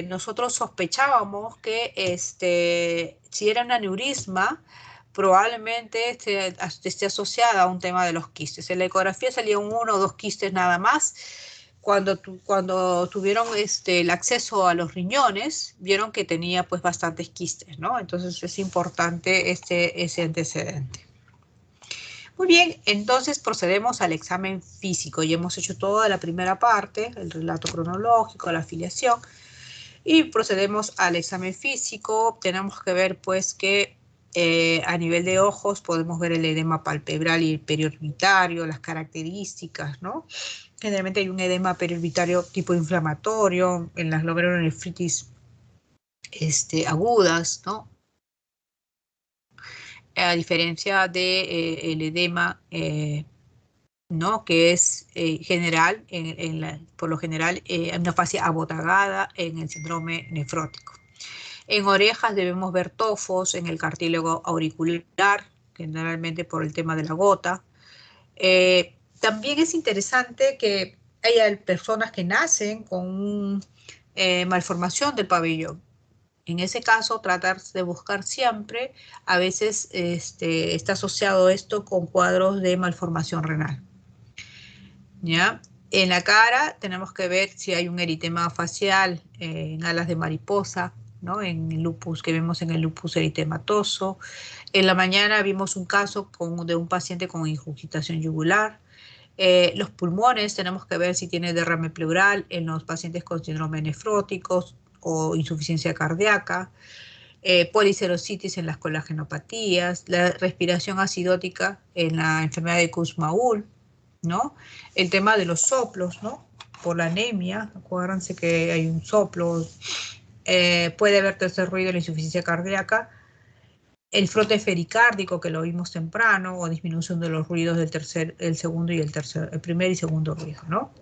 nosotros sospechábamos que si era un aneurisma, probablemente esté asociada a un tema de los quistes. En la ecografía salían 1 o 2 quistes nada más. Cuando tuvieron el acceso a los riñones, vieron que tenía pues bastantes quistes, ¿no? Entonces es importante ese antecedente. Muy bien, entonces procedemos al examen físico. Ya hemos hecho toda la primera parte, el relato cronológico, la afiliación, y procedemos al examen físico. Tenemos que ver pues que a nivel de ojos podemos ver el edema palpebral y el periorbitario, las características, ¿no? Generalmente hay un edema periorbitario tipo inflamatorio en las glomerulonefritis agudas, ¿no? A diferencia de el edema ¿no? Que es general, por lo general, una fase abotagada en el síndrome nefrótico. En orejas debemos ver tofos en el cartílago auricular, generalmente por el tema de la gota. También es interesante que haya personas que nacen con malformación del pabellón. En ese caso, tratar de buscar siempre, a veces está asociado esto con cuadros de malformación renal. ¿Ya? En la cara tenemos que ver si hay un eritema facial en alas de mariposa, ¿no? En el lupus, que vemos en el lupus eritematoso. En la mañana vimos un caso de un paciente con ingurgitación yugular. Los pulmones tenemos que ver si tiene derrame pleural en los pacientes con síndrome nefróticos o insuficiencia cardíaca. Policerositis en las colagenopatías, la respiración acidótica en la enfermedad de Kussmaul, ¿no? El tema de los soplos, ¿no? Por la anemia, acuérdense que hay un soplo, puede haber tercer ruido en la insuficiencia cardíaca, el frote pericárdico que lo vimos temprano, o disminución de los ruidos el segundo y el primer y segundo ruido, ¿no?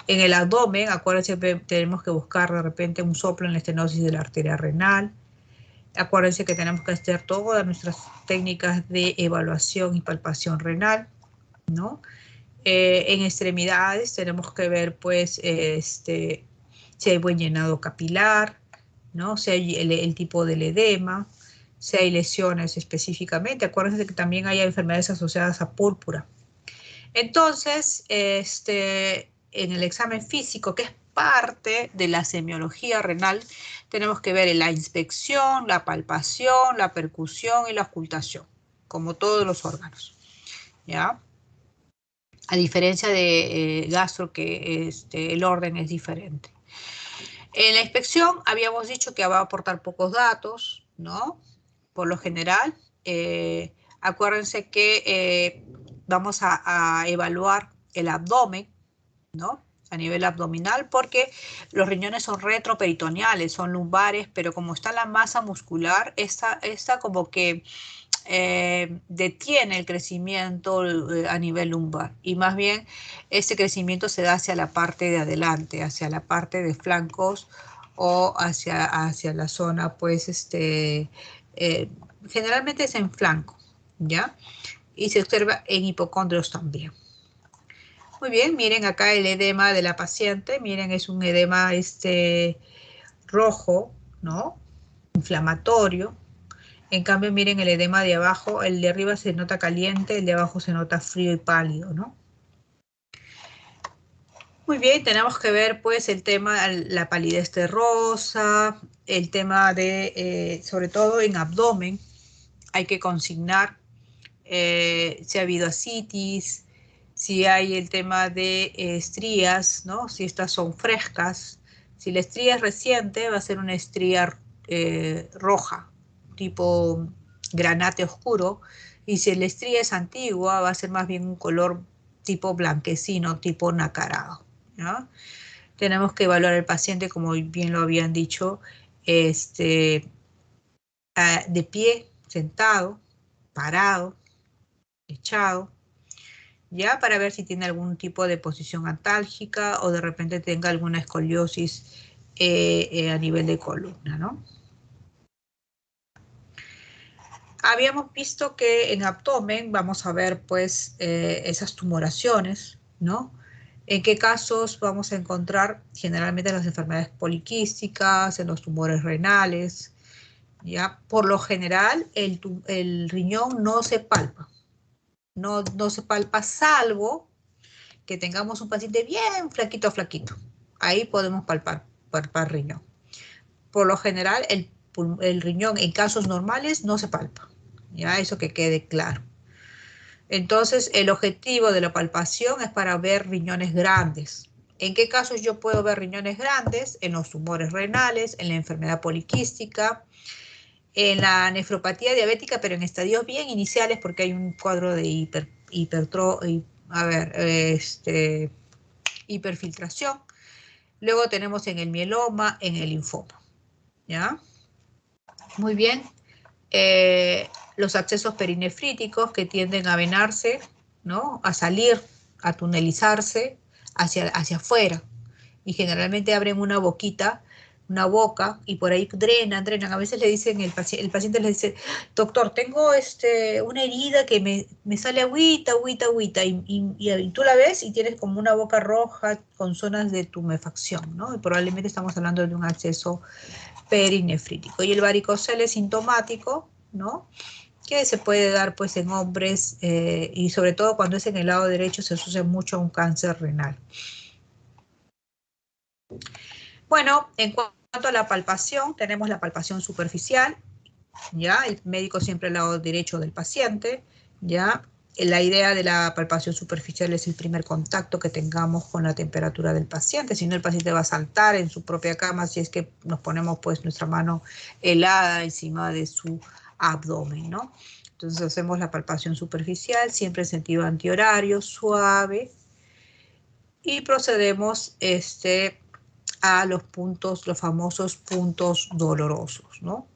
En el abdomen, acuérdense que tenemos que buscar de repente un soplo en la estenosis de la arteria renal. Acuérdense que tenemos que hacer todas nuestras técnicas de evaluación y palpación renal, ¿no? En extremidades tenemos que ver, pues, si hay buen llenado capilar, ¿no? Si hay el tipo del edema, si hay lesiones específicamente. Acuérdense que también hay enfermedades asociadas a púrpura. Entonces, en el examen físico, que es parte de la semiología renal, tenemos que ver la inspección, la palpación, la percusión y la ocultación, como todos los órganos, ¿ya? A diferencia de gastro, que el orden es diferente. En la inspección habíamos dicho que va a aportar pocos datos, ¿no? Por lo general, acuérdense que vamos a evaluar el abdomen, ¿no? A nivel abdominal, porque los riñones son retroperitoneales, son lumbares, pero como está la masa muscular, esta como que detiene el crecimiento a nivel lumbar, y más bien ese crecimiento se da hacia la parte de adelante, hacia la parte de flancos o hacia la zona, pues, generalmente es en flanco, ¿ya? Y se observa en hipocondrios también. Muy bien, miren acá el edema de la paciente, miren, es un edema rojo, ¿no? Inflamatorio. En cambio, miren el edema de abajo, el de arriba se nota caliente, el de abajo se nota frío y pálido, ¿no? Muy bien, tenemos que ver pues el tema, la palidez terrosa, el tema de, sobre todo en abdomen, hay que consignar si ha habido ascitis, Si hay el tema de estrías, ¿no? Si estas son frescas. Si la estría es reciente, va a ser una estría roja, tipo granate oscuro. Y si la estría es antigua, va a ser más bien un color tipo blanquecino, tipo nacarado, ¿no? Tenemos que evaluar al paciente, como bien lo habían dicho, de pie, sentado, parado, echado, ya para ver si tiene algún tipo de posición antálgica o de repente tenga alguna escoliosis a nivel de columna, ¿no? Habíamos visto que en abdomen vamos a ver pues esas tumoraciones, ¿no? ¿En qué casos vamos a encontrar generalmente las enfermedades poliquísticas, en los tumores renales? ¿Ya? Por lo general el riñón no se palpa, no se palpa salvo que tengamos un paciente bien flaquito, flaquito. Ahí podemos palpar riñón. Por lo general, el riñón en casos normales no se palpa. Ya, eso que quede claro. Entonces, el objetivo de la palpación es para ver riñones grandes. ¿En qué casos yo puedo ver riñones grandes? En los tumores renales, en la enfermedad poliquística, en la nefropatía diabética, pero en estadios bien iniciales porque hay un cuadro de hiperfiltración. Luego tenemos en el mieloma, en el linfoma. ¿Ya? Muy bien. Los abscesos perinefríticos que tienden a venarse, ¿no? A salir, a tunelizarse hacia afuera. Y generalmente abren una boquita, una boca, y por ahí drenan. A veces le dicen, el paciente le dice, doctor, tengo una herida que me sale agüita, y tú la ves y tienes como una boca roja con zonas de tumefacción, ¿no? Y probablemente estamos hablando de un absceso perinefrítico. Y el varicocele es sintomático, ¿no? Que se puede dar pues en hombres y sobre todo cuando es en el lado derecho se asocia mucho a un cáncer renal. Bueno, en cuanto a la palpación, tenemos la palpación superficial, ¿ya? El médico siempre al lado derecho del paciente, ¿ya? La idea de la palpación superficial es el primer contacto que tengamos con la temperatura del paciente, si no el paciente va a saltar en su propia cama si es que nos ponemos pues nuestra mano helada encima de su abdomen, ¿no? Entonces hacemos la palpación superficial, siempre en sentido antihorario, suave, y procedemos a los puntos, los famosos puntos dolorosos, ¿no?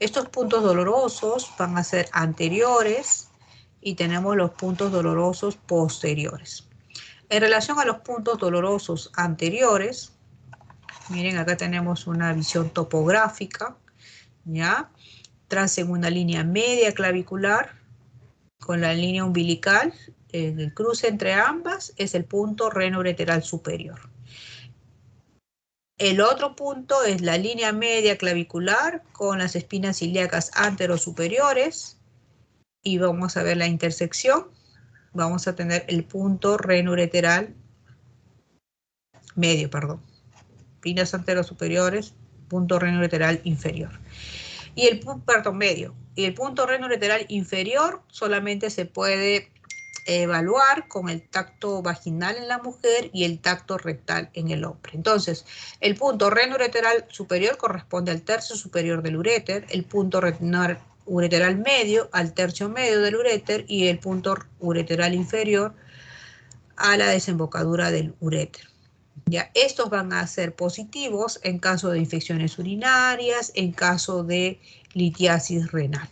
Estos puntos dolorosos van a ser anteriores y tenemos los puntos dolorosos posteriores. En relación a los puntos dolorosos anteriores, miren, acá tenemos una visión topográfica, ¿ya? Tracen una línea media clavicular con la línea umbilical. El cruce entre ambas es el punto renoureteral superior. El otro punto es la línea media clavicular con las espinas ilíacas anterosuperiores y vamos a ver la intersección. Vamos a tener el punto renoureteral medio, perdón. Espinas anterosuperiores, punto renoureteral inferior. Y el punto medio. Y el punto renoureteral inferior solamente se puede evaluar con el tacto vaginal en la mujer y el tacto rectal en el hombre. Entonces, el punto renoureteral superior corresponde al tercio superior del uréter, el punto ureteral medio al tercio medio del uréter y el punto ureteral inferior a la desembocadura del uréter. Ya, estos van a ser positivos en caso de infecciones urinarias, en caso de litiasis renal.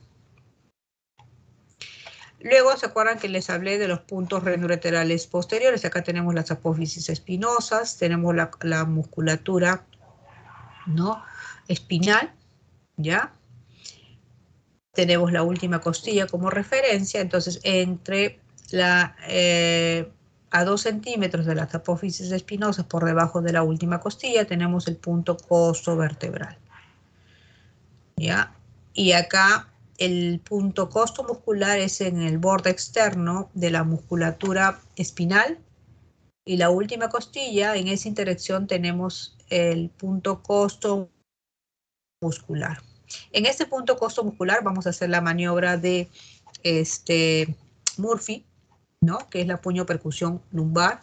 Luego, ¿se acuerdan que les hablé de los puntos renoureterales posteriores? Acá tenemos las apófisis espinosas, tenemos la musculatura, ¿no? Espinal, ¿ya? Tenemos la última costilla como referencia, entonces a 2 centímetros de las apófisis espinosas por debajo de la última costilla tenemos el punto costovertebral, ¿ya? Y acá el punto costomuscular es en el borde externo de la musculatura espinal y la última costilla, en esa interacción tenemos el punto costomuscular. En este punto costomuscular vamos a hacer la maniobra de Murphy, ¿no? Que es la puño-percusión lumbar.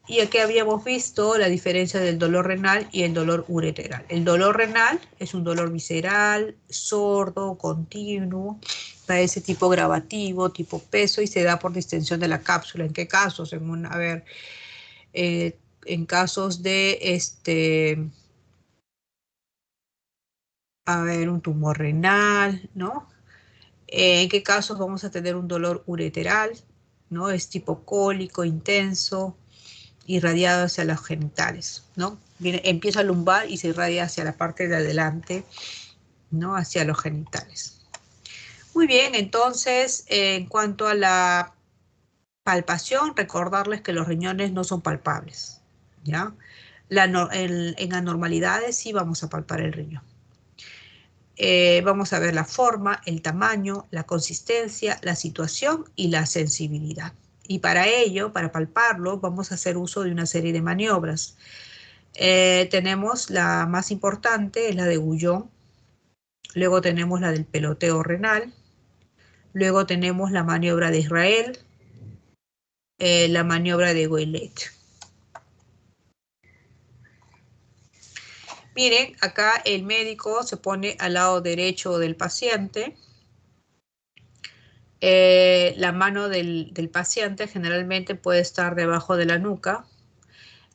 Y aquí habíamos visto la diferencia del dolor renal y el dolor ureteral. El dolor renal es un dolor visceral, sordo, continuo, parece tipo gravativo, tipo peso y se da por distensión de la cápsula. ¿En qué casos? En casos de un tumor renal, ¿no? ¿En qué casos vamos a tener un dolor ureteral? ¿No? Es tipo cólico, intenso, irradiado hacia los genitales, ¿no? Empieza lumbar y se irradia hacia la parte de adelante, ¿no? Hacia los genitales. Muy bien, entonces, en cuanto a la palpación, recordarles que los riñones no son palpables, ¿ya? En anormalidades sí vamos a palpar el riñón. Vamos a ver la forma, el tamaño, la consistencia, la situación y la sensibilidad. Y para ello, para palparlo, vamos a hacer uso de una serie de maniobras. Tenemos la más importante, es la de Guyon. Luego tenemos la del peloteo renal. Luego tenemos la maniobra de Israel, la maniobra de Ouellet. Miren, acá el médico se pone al lado derecho del paciente. La mano del paciente generalmente puede estar debajo de la nuca.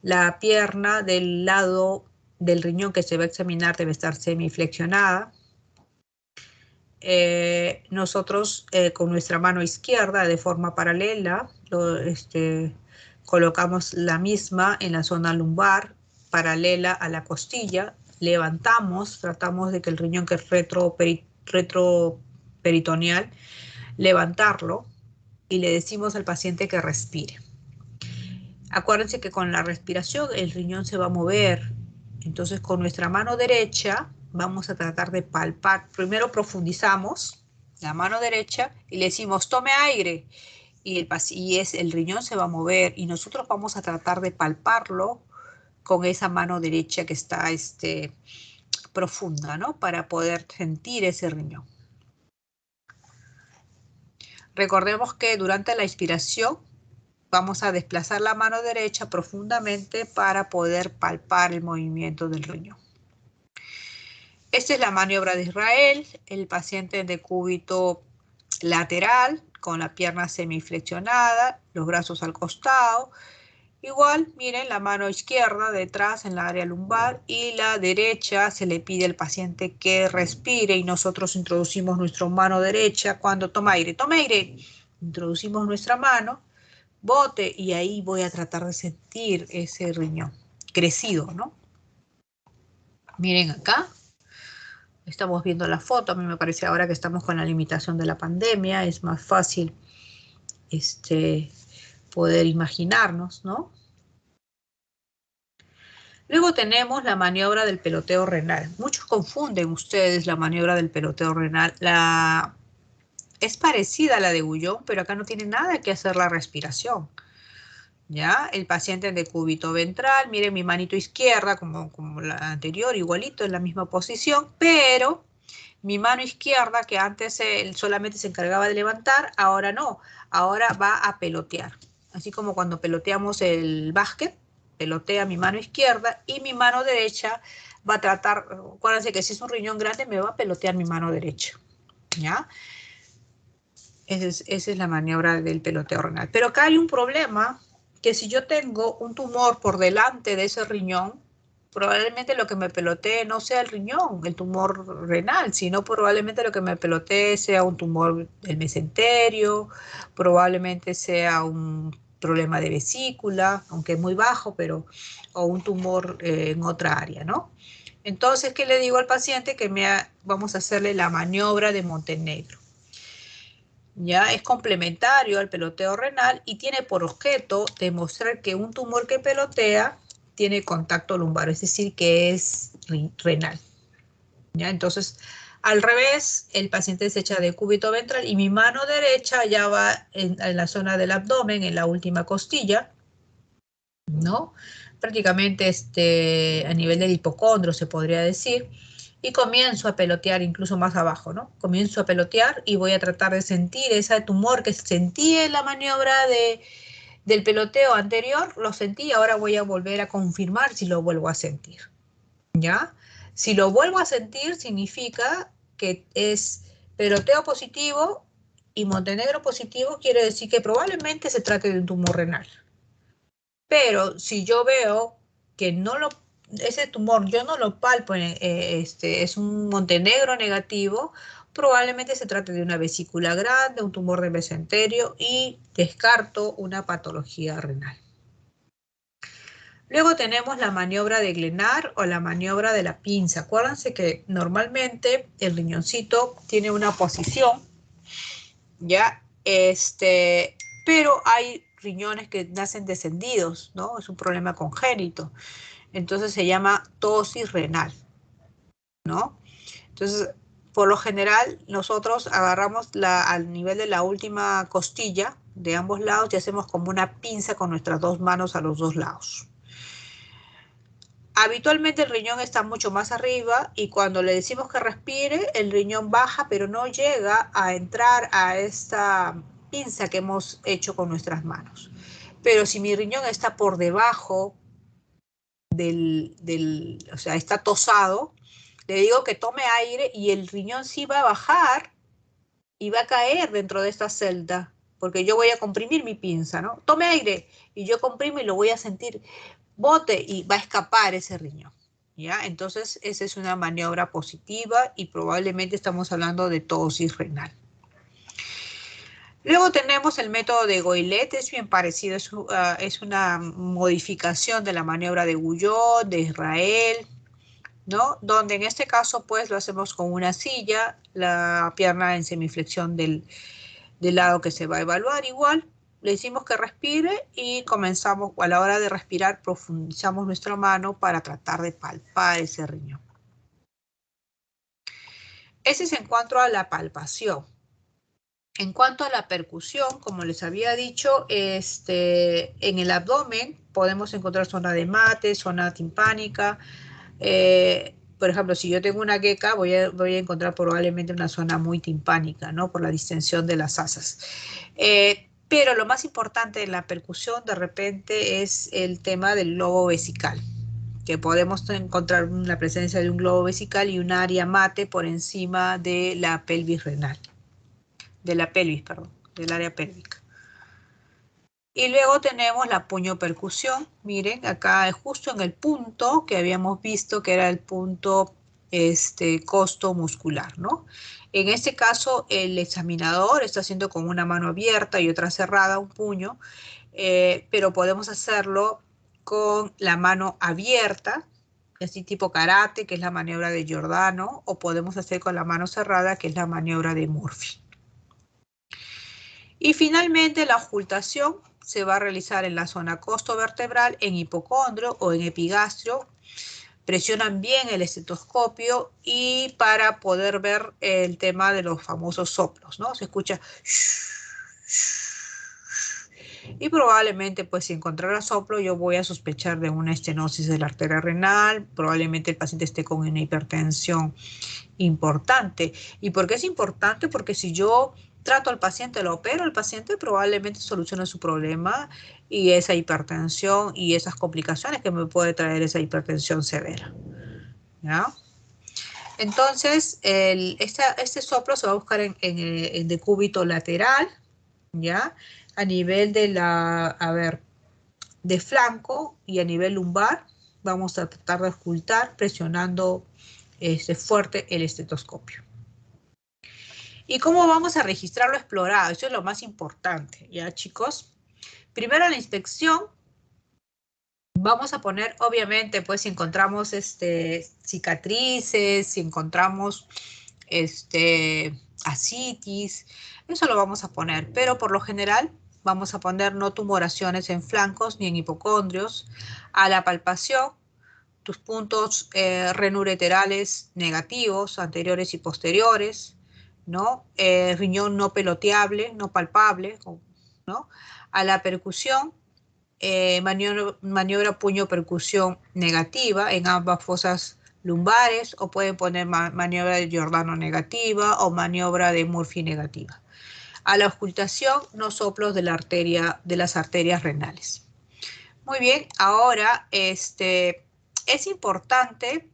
La pierna del lado del riñón que se va a examinar debe estar semiflexionada. Nosotros con nuestra mano izquierda de forma paralela colocamos la misma en la zona lumbar, paralela a la costilla, levantamos, tratamos de que el riñón que es retroperitoneal, levantarlo y le decimos al paciente que respire. Acuérdense que con la respiración el riñón se va a mover, entonces con nuestra mano derecha vamos a tratar de palpar. Primero profundizamos la mano derecha y le decimos tome aire y el riñón se va a mover y nosotros vamos a tratar de palparlo con esa mano derecha que está profunda, ¿no? Para poder sentir ese riñón. Recordemos que durante la inspiración vamos a desplazar la mano derecha profundamente para poder palpar el movimiento del riñón. Esta es la maniobra de Israel, el paciente en decúbito lateral, con la pierna semiflexionada, los brazos al costado. Igual, miren, la mano izquierda detrás en la área lumbar y la derecha se le pide al paciente que respire y nosotros introducimos nuestra mano derecha cuando toma aire. Toma aire, introducimos nuestra mano, bote y ahí voy a tratar de sentir ese riñón crecido, ¿no? Miren acá. Estamos viendo la foto, a mí me parece ahora que estamos con la limitación de la pandemia, es más fácil poder imaginarnos, ¿no? Luego tenemos la maniobra del peloteo renal. Muchos confunden ustedes la maniobra del peloteo renal. Es parecida a la de Guyon, pero acá no tiene nada que hacer la respiración. ¿Ya? El paciente en decúbito ventral, miren mi manito izquierda, como la anterior, igualito, en la misma posición, pero mi mano izquierda, que antes solamente se encargaba de levantar, ahora no, ahora va a pelotear. Así como cuando peloteamos el básquet, pelotea mi mano izquierda y mi mano derecha va a tratar, acuérdense que si es un riñón grande me va a pelotear mi mano derecha. ¿Ya? Esa es la maniobra del peloteo renal. Pero acá hay un problema, que si yo tengo un tumor por delante de ese riñón, probablemente lo que me pelotee no sea el riñón, el tumor renal, sino probablemente lo que me pelotee sea un tumor del mesenterio, probablemente sea un problema de vesícula, aunque es muy bajo, o un tumor en otra área, ¿no? Entonces, ¿qué le digo al paciente? Que vamos a hacerle la maniobra de Montenegro. Ya es complementario al peloteo renal y tiene por objeto demostrar que un tumor que pelotea tiene contacto lumbar, es decir, que es renal. ¿Ya? Entonces, al revés, el paciente se echa de cúbito ventral y mi mano derecha ya va en la zona del abdomen, en la última costilla, ¿no? Prácticamente a nivel del hipocondrio se podría decir. y comienzo a pelotear incluso más abajo, ¿no? Comienzo a pelotear y voy a tratar de sentir ese tumor que sentí en la maniobra del peloteo anterior, lo sentí, ahora voy a volver a confirmar si lo vuelvo a sentir, ¿ya? Si lo vuelvo a sentir, significa que es peloteo positivo y Montenegro positivo, quiere decir que probablemente se trate de un tumor renal. Pero si yo veo que ese tumor yo no lo palpo, es un Montenegro negativo, probablemente se trate de una vesícula grande, un tumor de mesenterio y descarto una patología renal. Luego tenemos la maniobra de Glenard o la maniobra de la pinza. Acuérdense que normalmente el riñoncito tiene una posición, ¿ya? Pero hay riñones que nacen descendidos, ¿no? Es un problema congénito. Entonces se llama tosis renal, ¿no? Entonces, por lo general, nosotros agarramos al nivel de la última costilla de ambos lados y hacemos como una pinza con nuestras dos manos a los dos lados. Habitualmente el riñón está mucho más arriba y cuando le decimos que respire, el riñón baja, pero no llega a entrar a esta pinza que hemos hecho con nuestras manos. Pero si mi riñón está por debajo o sea, está tosado, le digo que tome aire y el riñón sí va a bajar y va a caer dentro de esta celda, porque yo voy a comprimir mi pinza, ¿no? Tome aire y yo comprimo y lo voy a sentir bote y va a escapar ese riñón, ¿ya? Entonces, esa es una maniobra positiva y probablemente estamos hablando de tosis renal. Luego tenemos el método de Goylet, es bien parecido, es una modificación de la maniobra de Guyot, de Israel, ¿no? Donde en este caso, pues, lo hacemos con una silla, la pierna en semiflexión del lado que se va a evaluar igual. Le decimos que respire y comenzamos, a la hora de respirar, profundizamos nuestra mano para tratar de palpar ese riñón. Ese es en cuanto a la palpación. En cuanto a la percusión, como les había dicho, en el abdomen podemos encontrar zona de mate, zona timpánica. Por ejemplo, si yo tengo una queca, voy a encontrar probablemente una zona muy timpánica, ¿no? Por la distensión de las asas. Pero lo más importante en la percusión de repente es el tema del globo vesical, que podemos encontrar la presencia de un globo vesical y un área mate por encima de la pelvis renal, de la pelvis, perdón, del área pélvica. Y luego tenemos la puñopercusión. Miren, acá es justo en el punto que habíamos visto que era el punto costo muscular, ¿no? En este caso, el examinador está haciendo con una mano abierta y otra cerrada, un puño, pero podemos hacerlo con la mano abierta, así tipo karate, que es la maniobra de Giordano, o podemos hacer con la mano cerrada, que es la maniobra de Murphy. Y finalmente la ocultación se va a realizar en la zona costovertebral, en hipocondrio o en epigastrio. Presionan bien el estetoscopio y para poder ver el tema de los famosos soplos, ¿no? Se escucha y probablemente, pues, si encontrara soplo, yo voy a sospechar de una estenosis de la arteria renal, probablemente el paciente esté con una hipertensión importante. ¿Y por qué es importante? Porque si yo trato al paciente, lo opero al paciente, probablemente solucione su problema y esa hipertensión y esas complicaciones que me puede traer esa hipertensión severa, ¿ya? Entonces, este soplo se va a buscar en decúbito lateral, ¿ya? A nivel de de flanco y a nivel lumbar, vamos a tratar de ocultar presionando fuerte el estetoscopio. ¿Y cómo vamos a registrar lo explorado? Eso es lo más importante, ¿ya, chicos? Primero la inspección. Vamos a poner, obviamente, pues si encontramos cicatrices, si encontramos ascitis, eso lo vamos a poner. Pero por lo general vamos a poner no tumoraciones en flancos ni en hipocondrios. A la palpación, tus puntos renureterales negativos, anteriores y posteriores, ¿no? Riñón no peloteable, no palpable, ¿no? A la percusión, maniobra puño-percusión negativa en ambas fosas lumbares o pueden poner maniobra de Giordano negativa o maniobra de Murphy negativa. A la auscultación, no soplos de las arterias renales. Muy bien, ahora es importante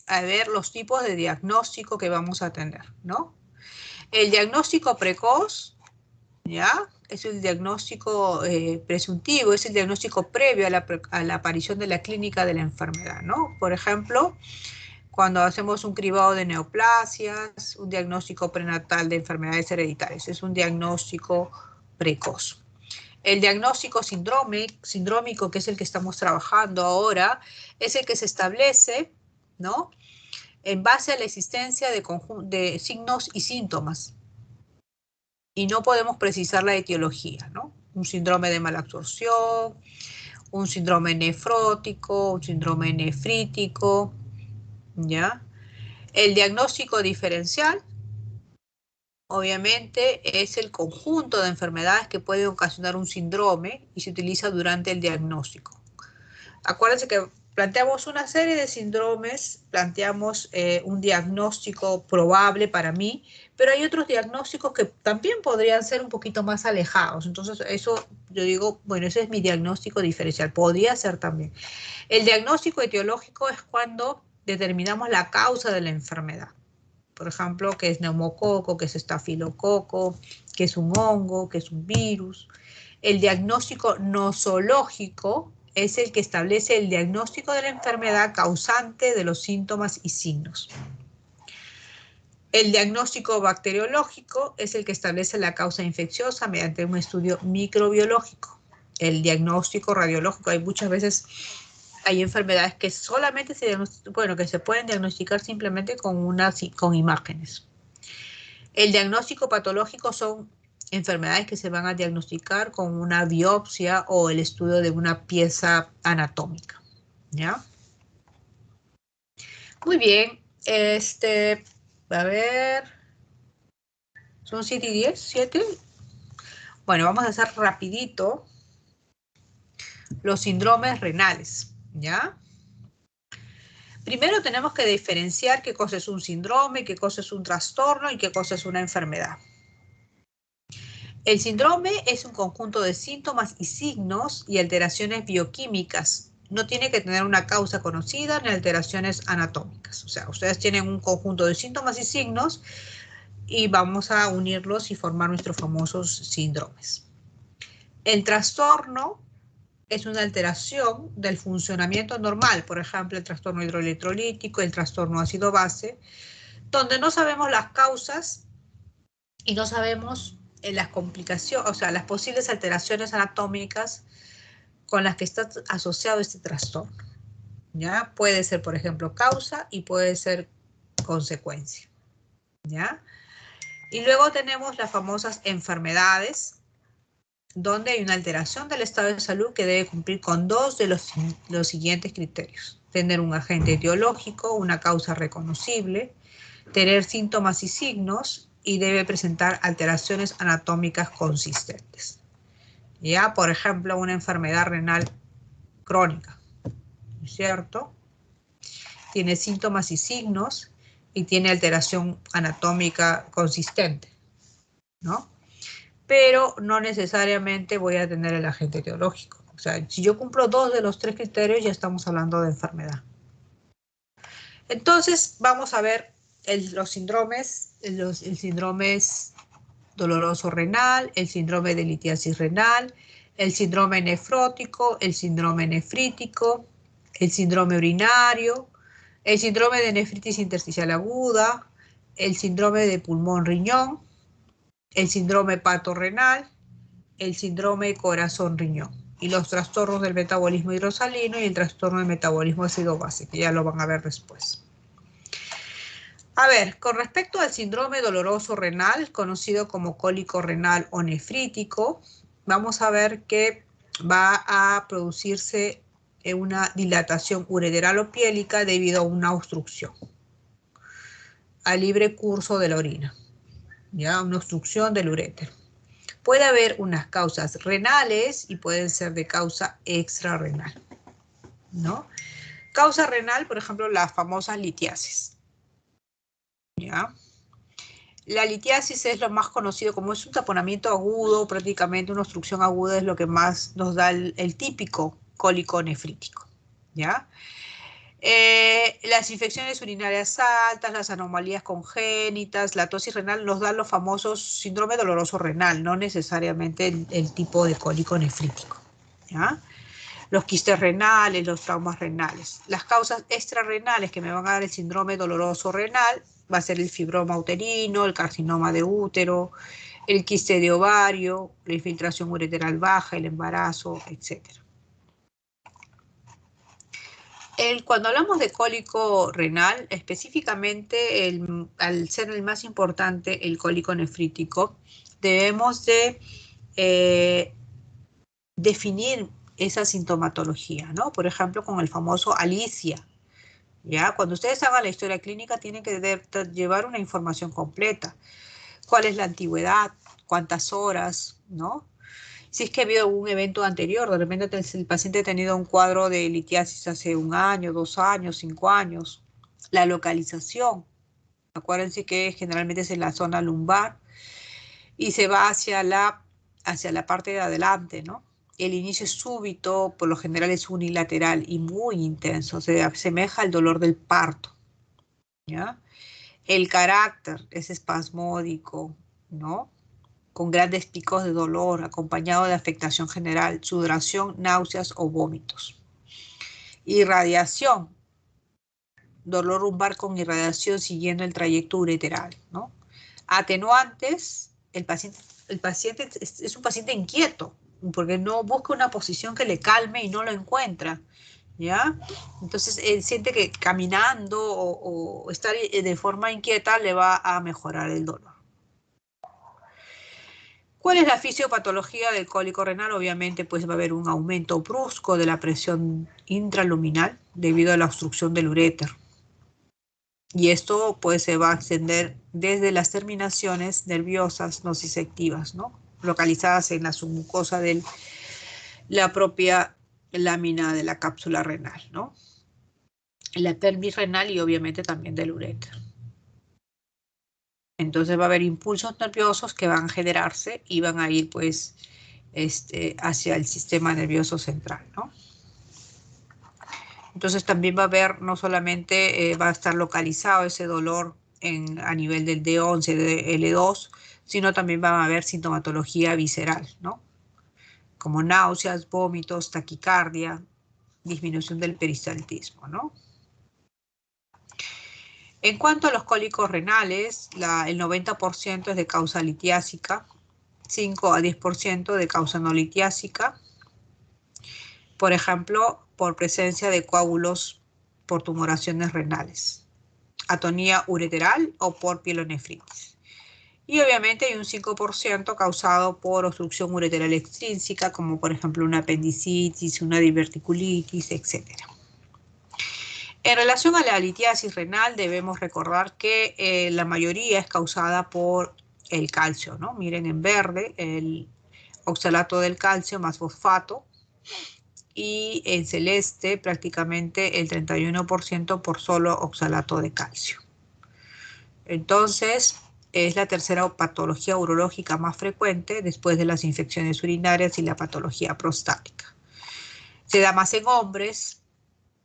ver los tipos de diagnóstico que vamos a atender, ¿no? El diagnóstico precoz, ¿ya? Es el diagnóstico presuntivo, es el diagnóstico previo a la aparición de la clínica de la enfermedad, ¿no? Por ejemplo, cuando hacemos un cribado de neoplasias, un diagnóstico prenatal de enfermedades hereditarias, es un diagnóstico precoz. El diagnóstico sindrómico, que es el que estamos trabajando ahora, es el que se establece, ¿no?, en base a la existencia de signos y síntomas. Y no podemos precisar la etiología, ¿no? Un síndrome de malabsorción, un síndrome nefrótico, un síndrome nefrítico, ¿ya? El diagnóstico diferencial, obviamente, es el conjunto de enfermedades que pueden ocasionar un síndrome y se utiliza durante el diagnóstico. Acuérdense que planteamos una serie de síndromes, planteamos un diagnóstico probable para mí, pero hay otros diagnósticos que también podrían ser un poquito más alejados. Entonces, eso yo digo, bueno, ese es mi diagnóstico diferencial, podría ser también. El diagnóstico etiológico es cuando determinamos la causa de la enfermedad. Por ejemplo, que es neumococo, que es estafilococo, que es un hongo, que es un virus. El diagnóstico nosológico es el que establece el diagnóstico de la enfermedad causante de los síntomas y signos. El diagnóstico bacteriológico es el que establece la causa infecciosa mediante un estudio microbiológico. El diagnóstico radiológico, hay muchas veces, hay enfermedades que solamente que se pueden diagnosticar simplemente con imágenes. El diagnóstico patológico son enfermedades que se van a diagnosticar con una biopsia o el estudio de una pieza anatómica, ¿ya? Muy bien, a ver, ¿son 7 y 10? ¿7? Bueno, vamos a hacer rapidito los síndromes renales, ¿ya? Primero tenemos que diferenciar qué cosa es un síndrome, qué cosa es un trastorno y qué cosa es una enfermedad. El síndrome es un conjunto de síntomas y signos y alteraciones bioquímicas. No tiene que tener una causa conocida ni alteraciones anatómicas. O sea, ustedes tienen un conjunto de síntomas y signos y vamos a unirlos y formar nuestros famosos síndromes. El trastorno es una alteración del funcionamiento normal, por ejemplo, el trastorno hidroelectrolítico, el trastorno ácido-base, donde no sabemos las causas y no sabemos las complicaciones, o sea, las posibles alteraciones anatómicas con las que está asociado este trastorno. ¿Ya? Puede ser, por ejemplo, causa y puede ser consecuencia. ¿Ya? Y luego tenemos las famosas enfermedades, donde hay una alteración del estado de salud que debe cumplir con dos de los siguientes criterios. Tener un agente etiológico, una causa reconocible, tener síntomas y signos y debe presentar alteraciones anatómicas consistentes. Ya, por ejemplo, una enfermedad renal crónica, ¿cierto? Tiene síntomas y signos y tiene alteración anatómica consistente, ¿no? Pero no necesariamente voy a tener el agente etiológico. O sea, si yo cumplo dos de los tres criterios, ya estamos hablando de enfermedad. Entonces, vamos a ver los síndromes, el síndrome doloroso renal, el síndrome de litiasis renal, el síndrome nefrótico, el síndrome nefrítico, el síndrome urinario, el síndrome de nefritis intersticial aguda, el síndrome de pulmón-riñón, el síndrome hepatorrenal, el síndrome corazón-riñón y los trastornos del metabolismo hidrosalino y el trastorno del metabolismo ácido-base, que ya lo van a ver después. A ver, con respecto al síndrome doloroso renal, conocido como cólico renal o nefrítico, vamos a ver que va a producirse una dilatación ureteral o piélica debido a una obstrucción al libre curso de la orina, ¿ya? Una obstrucción del urétero. Puede haber unas causas renales y pueden ser de causa extrarrenal, ¿no? Causa renal, por ejemplo, las famosas litiasis. ¿Ya? La litiasis es lo más conocido como es un taponamiento agudo, prácticamente una obstrucción aguda es lo que más nos da el típico cólico nefrítico. ¿Ya? Las infecciones urinarias altas, las anomalías congénitas, la tosis renal nos dan los famosos síndrome doloroso renal, no necesariamente el tipo de cólico nefrítico. ¿Ya? Los quistes renales, los traumas renales. Las causas extrarrenales que me van a dar el síndrome doloroso renal va a ser el fibroma uterino, el carcinoma de útero, el quiste de ovario, la infiltración ureteral baja, el embarazo, etc. Cuando hablamos de cólico renal, específicamente al ser el más importante, el cólico nefrítico, debemos de definir esa sintomatología, ¿no? Por ejemplo, con el famoso Alicia, ¿ya? Cuando ustedes hagan la historia clínica, tienen que llevar una información completa. ¿Cuál es la antigüedad? ¿Cuántas horas? ¿No? Si es que ha habido algún evento anterior, de repente el paciente ha tenido un cuadro de litiasis hace 1 año, 2 años, 5 años. La localización. Acuérdense que generalmente es en la zona lumbar y se va hacia la parte de adelante, ¿no? El inicio es súbito, por lo general es unilateral y muy intenso, se asemeja al dolor del parto, ¿ya? El carácter es espasmódico, ¿no? Con grandes picos de dolor, acompañado de afectación general, sudoración, náuseas o vómitos. Irradiación, dolor lumbar con irradiación siguiendo el trayecto ureteral, ¿no? Atenuantes, el paciente es un paciente inquieto, porque no busca una posición que le calme y no lo encuentra, ¿ya? Entonces, él siente que caminando o estar de forma inquieta le va a mejorar el dolor. ¿Cuál es la fisiopatología del cólico renal? Obviamente, pues va a haber un aumento brusco de la presión intraluminal debido a la obstrucción del uréter. Y esto pues se va a extender desde las terminaciones nerviosas nociceptivas, ¿no? Localizadas en la submucosa de la propia lámina de la cápsula renal, ¿no? La pelvis renal y obviamente también del uréter. Entonces va a haber impulsos nerviosos que van a generarse y van a ir pues hacia el sistema nervioso central, ¿no? Entonces también va a haber, no solamente va a estar localizado ese dolor a nivel del D11, de L2, sino también va a haber sintomatología visceral, ¿no? Como náuseas, vómitos, taquicardia, disminución del peristaltismo, ¿no? En cuanto a los cólicos renales, el 90% es de causa litiásica, 5 a 10% de causa no litiásica, por ejemplo, por presencia de coágulos por tumoraciones renales, atonía ureteral o por pielonefritis. Y obviamente hay un 5% causado por obstrucción ureteral extrínseca, como por ejemplo una apendicitis, una diverticulitis, etc. En relación a la litiasis renal, debemos recordar que la mayoría es causada por el calcio, ¿no? Miren en verde el oxalato del calcio más fosfato, y en celeste prácticamente el 31% por solo oxalato de calcio. Entonces, es la tercera patología urológica más frecuente después de las infecciones urinarias y la patología prostática. Se da más en hombres,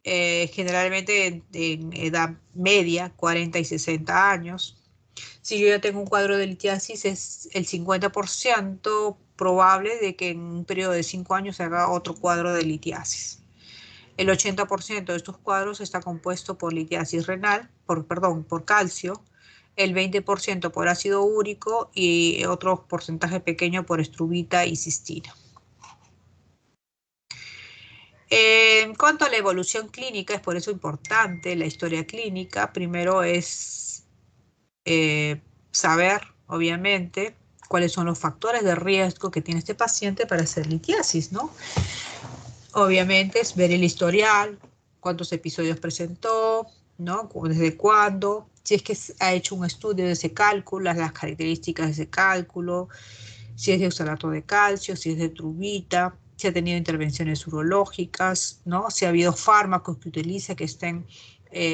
generalmente en edad media, 40 y 60 años. Si yo ya tengo un cuadro de litiasis, es el 50% probable de que en un periodo de 5 años se haga otro cuadro de litiasis. El 80% de estos cuadros está compuesto por litiasis renal, por calcio, el 20% por ácido úrico y otro porcentaje pequeño por estrubita y cistina. En cuanto a la evolución clínica, es por eso importante la historia clínica. Primero es saber, obviamente, cuáles son los factores de riesgo que tiene este paciente para hacer litiasis, ¿no? Obviamente es ver el historial, cuántos episodios presentó, ¿no? Desde cuándo, si es que ha hecho un estudio de ese cálculo, las características de ese cálculo, si es de oxalato de calcio, si es de trubita, si ha tenido intervenciones urológicas, ¿no? Si ha habido fármacos que utiliza que estén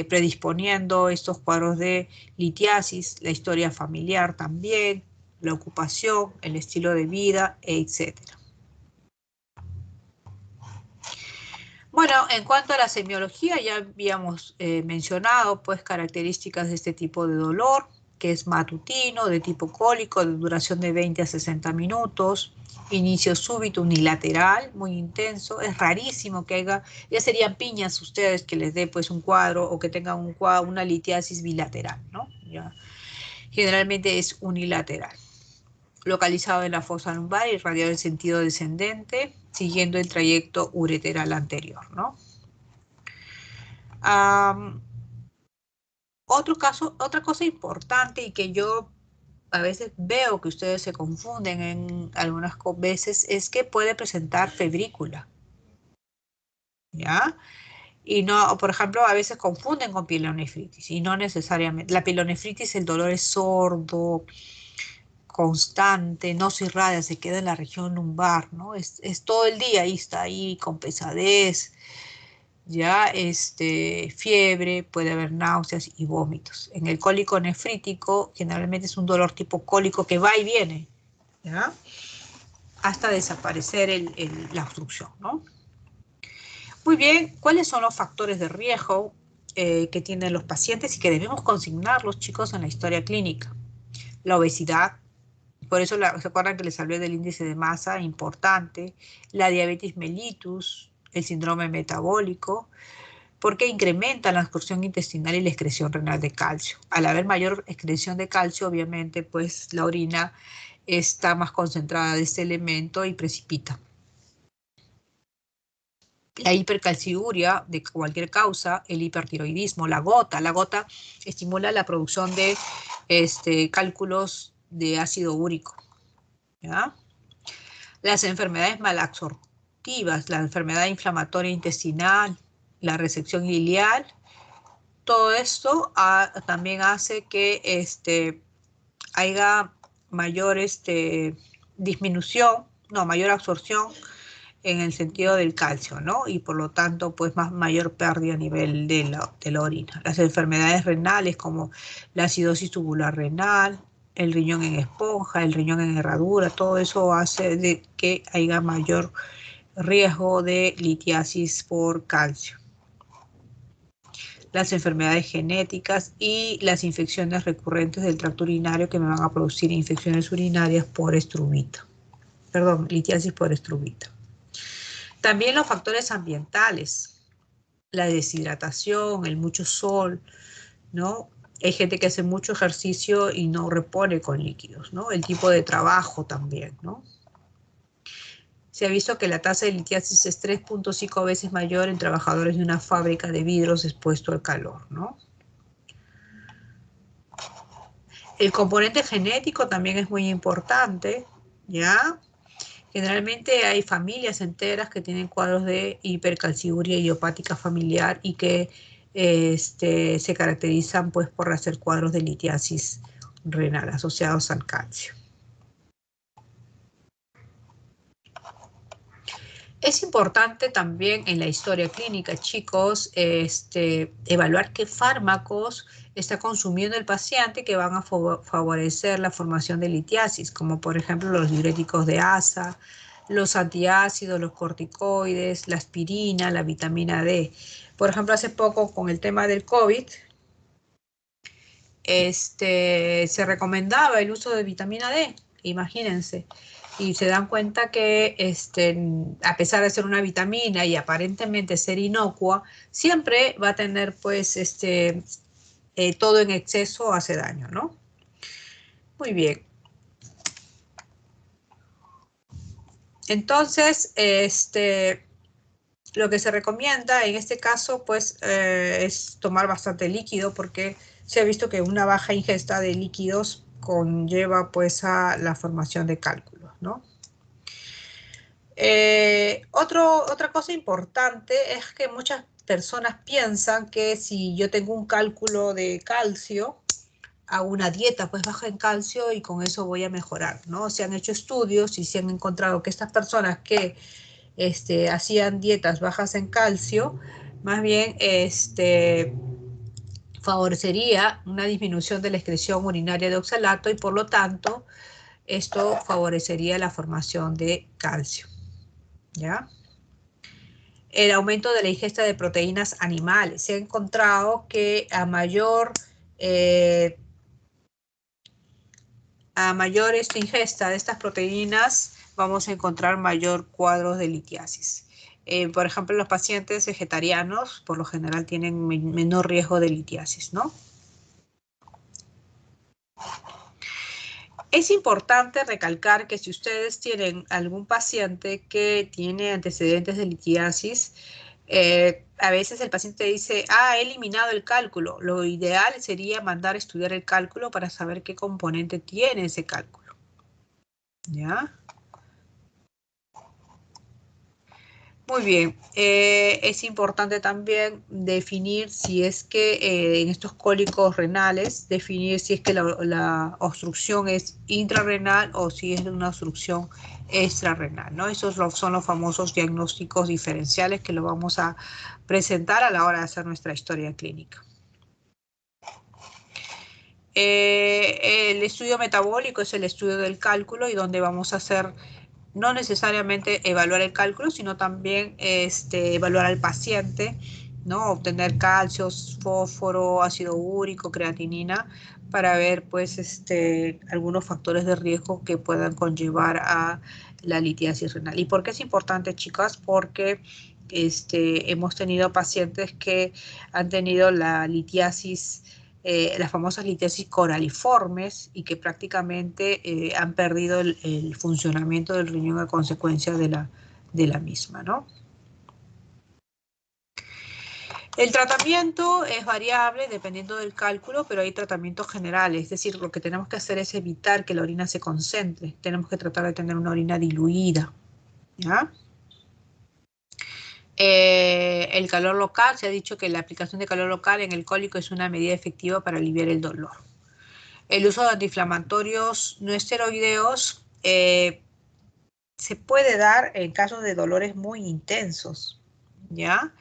predisponiendo estos cuadros de litiasis, la historia familiar también, la ocupación, el estilo de vida, etcétera. Bueno, en cuanto a la semiología, ya habíamos mencionado pues características de este tipo de dolor, que es matutino, de tipo cólico, de duración de 20 a 60 minutos, inicio súbito unilateral, muy intenso. Es rarísimo que haya, ya serían piñas ustedes que les dé pues un cuadro o que tengan un cuadro, una litiasis bilateral, ¿no? Ya. Generalmente es unilateral, localizado en la fosa lumbar y irradiado en sentido descendente, siguiendo el trayecto ureteral anterior, ¿no? Otra cosa importante y que yo a veces veo que ustedes se confunden en algunas veces es que puede presentar febrícula, ¿ya? Y no, por ejemplo, a veces confunden con pielonefritis y no necesariamente. La pielonefritis, el dolor es sordo, constante, no se irradia, se queda en la región lumbar, ¿no? Es todo el día, ahí está ahí con pesadez, ya fiebre, puede haber náuseas y vómitos. En el cólico nefrítico generalmente es un dolor tipo cólico que va y viene, ¿ya? Hasta desaparecer la obstrucción, ¿no? Muy bien, ¿cuáles son los factores de riesgo que tienen los pacientes y que debemos consignarlos, chicos, en la historia clínica? La obesidad, por eso ¿se acuerdan que les hablé del índice de masa importante? La diabetes mellitus, el síndrome metabólico, porque incrementa la absorción intestinal y la excreción renal de calcio. Al haber mayor excreción de calcio, obviamente, pues la orina está más concentrada de este elemento y precipita. La hipercalciuria de cualquier causa, el hipertiroidismo, la gota estimula la producción de cálculos de ácido úrico, ¿ya? Las enfermedades malabsortivas, la enfermedad inflamatoria intestinal, la resección ileal, todo esto también hace que haya mayor mayor absorción en el sentido del calcio, ¿no? Y por lo tanto, pues mayor pérdida a nivel de la orina. Las enfermedades renales como la acidosis tubular renal, el riñón en esponja, el riñón en herradura, todo eso hace de que haya mayor riesgo de litiasis por calcio. Las enfermedades genéticas y las infecciones recurrentes del tracto urinario que me van a producir infecciones urinarias por estrubita. Perdón, litiasis por estrubita. También los factores ambientales, la deshidratación, el mucho sol, ¿no? Hay gente que hace mucho ejercicio y no repone con líquidos, ¿no? El tipo de trabajo también, ¿no? Se ha visto que la tasa de litiasis es 3.5 veces mayor en trabajadores de una fábrica de vidrios expuesto al calor, ¿no? El componente genético también es muy importante, ¿ya? Generalmente hay familias enteras que tienen cuadros de hipercalciuria idiopática familiar y que se caracterizan pues por hacer cuadros de litiasis renal asociados al calcio. Es importante también en la historia clínica, chicos, evaluar qué fármacos está consumiendo el paciente que van a favorecer la formación de litiasis, como por ejemplo los diuréticos de asa, los antiácidos, los corticoides, la aspirina, la vitamina D. Por ejemplo, hace poco con el tema del COVID, se recomendaba el uso de vitamina D, imagínense. Y se dan cuenta que a pesar de ser una vitamina y aparentemente ser inocua, siempre va a tener pues todo en exceso hace daño, ¿no? Muy bien. Entonces, lo que se recomienda en este caso pues es tomar bastante líquido porque se ha visto que una baja ingesta de líquidos conlleva pues a la formación de cálculos, ¿no? Otra cosa importante es que muchas personas piensan que si yo tengo un cálculo de calcio, hago una dieta pues baja en calcio y con eso voy a mejorar, ¿no? Se han hecho estudios y se han encontrado que estas personas que hacían dietas bajas en calcio, más bien favorecería una disminución de la excreción urinaria de oxalato y por lo tanto esto favorecería la formación de calcio, ¿ya? El aumento de la ingesta de proteínas animales. Se ha encontrado que a mayor ingesta de estas proteínas vamos a encontrar mayor cuadro de litiasis. Por ejemplo, los pacientes vegetarianos por lo general tienen menor riesgo de litiasis, ¿no? Es importante recalcar que si ustedes tienen algún paciente que tiene antecedentes de litiasis, a veces el paciente dice, he eliminado el cálculo. Lo ideal sería mandar a estudiar el cálculo para saber qué componente tiene ese cálculo, ¿ya? Muy bien, es importante también definir si es que en estos cólicos renales, definir si es que la obstrucción es intrarrenal o si es una obstrucción extrarrenal, ¿no? Esos son los famosos diagnósticos diferenciales que lo vamos a presentar a la hora de hacer nuestra historia clínica. El estudio metabólico es el estudio del cálculo y donde vamos a hacer no necesariamente evaluar el cálculo, sino también evaluar al paciente, ¿no? Obtener calcio, fósforo, ácido úrico, creatinina, para ver pues algunos factores de riesgo que puedan conllevar a la litiasis renal. ¿Y por qué es importante, chicas? Porque hemos tenido pacientes que han tenido la litiasis, las famosas litiasis coraliformes y que prácticamente han perdido el funcionamiento del riñón a consecuencia de la misma, ¿no? El tratamiento es variable dependiendo del cálculo, pero hay tratamientos generales, es decir, lo que tenemos que hacer es evitar que la orina se concentre, tenemos que tratar de tener una orina diluida, ¿ya? El calor local, se ha dicho que la aplicación de calor local en el cólico es una medida efectiva para aliviar el dolor. El uso de antiinflamatorios no esteroideos se puede dar en casos de dolores muy intensos, ¿ya?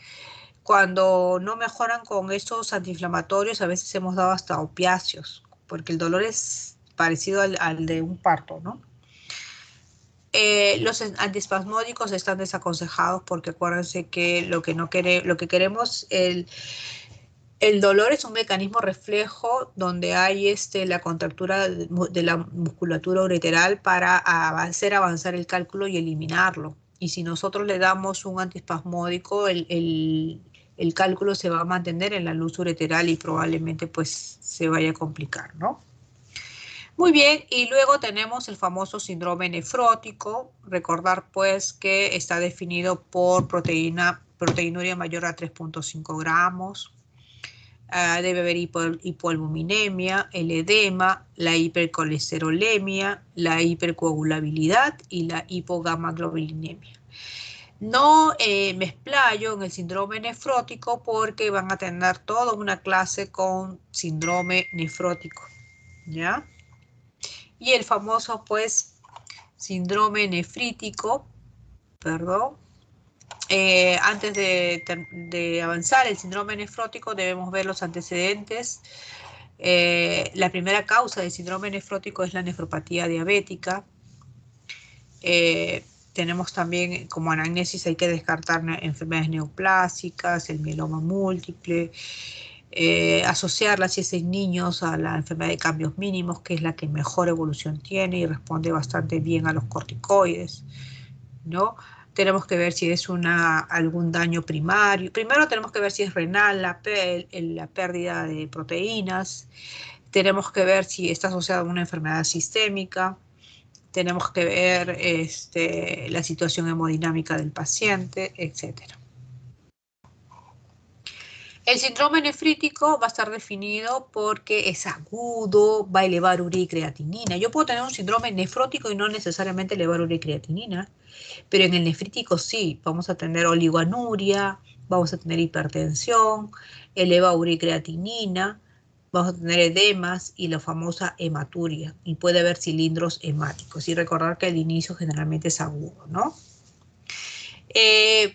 Cuando no mejoran con estos antiinflamatorios, a veces hemos dado hasta opiáceos, porque el dolor es parecido al de un parto, ¿no? Los antiespasmódicos están desaconsejados porque acuérdense que lo que queremos, el dolor es un mecanismo reflejo donde hay la contractura de la musculatura ureteral para hacer avanzar el cálculo y eliminarlo. Y si nosotros le damos un antiespasmódico, el cálculo se va a mantener en la luz ureteral y probablemente pues se vaya a complicar, ¿no? Muy bien, y luego tenemos el famoso síndrome nefrótico. Recordar pues que está definido por proteinuria mayor a 3.5 gramos. Debe haber hipoalbuminemia, el edema, la hipercolesterolemia, la hipercoagulabilidad y la hipogamaglobulinemia. No me explayo en el síndrome nefrótico porque van a tener toda una clase con síndrome nefrótico, ¿ya? Y el famoso, pues, síndrome nefrítico, perdón. Antes de avanzar el síndrome nefrótico debemos ver los antecedentes. La primera causa del síndrome nefrótico es la nefropatía diabética. Tenemos también como anamnesis, hay que descartar enfermedades neoplásicas, el mieloma múltiple, asociarla si es en niños a la enfermedad de cambios mínimos, que es la que mejor evolución tiene y responde bastante bien a los corticoides, ¿no? Tenemos que ver si es algún daño primario. Primero tenemos que ver si es renal, la pérdida de proteínas. Tenemos que ver si está asociada a una enfermedad sistémica. Tenemos que ver la situación hemodinámica del paciente, etc. El síndrome nefrítico va a estar definido porque es agudo, va a elevar urea y creatinina. Yo puedo tener un síndrome nefrótico y no necesariamente elevar urea y creatinina, pero en el nefrítico sí, vamos a tener oligoanuria, vamos a tener hipertensión, eleva urea y creatinina, vamos a tener edemas y la famosa hematuria, y puede haber cilindros hemáticos. Y recordar que el inicio generalmente es agudo, ¿no?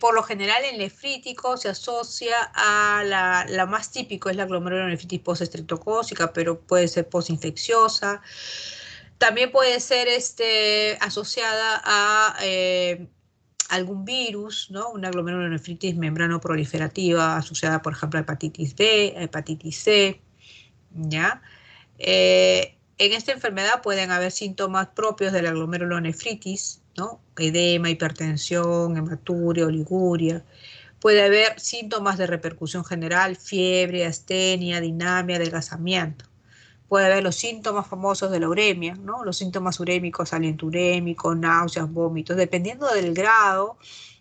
Por lo general el nefrítico se asocia a la más típico es la glomerulonefritis postestreptocócica, pero puede ser postinfecciosa. También puede ser asociada a algún virus, ¿no? Una glomerulonefritis membranoproliferativa asociada, por ejemplo, a hepatitis B, a hepatitis C, ¿ya? En esta enfermedad pueden haber síntomas propios de la glomerulonefritis, ¿no? Edema, hipertensión, hematuria, oliguria. Puede haber síntomas de repercusión general, fiebre, astenia, dinamia, adelgazamiento. Puede haber los síntomas famosos de la uremia, ¿no? Los síntomas urémicos, aliento urémico, náuseas, vómitos, dependiendo del grado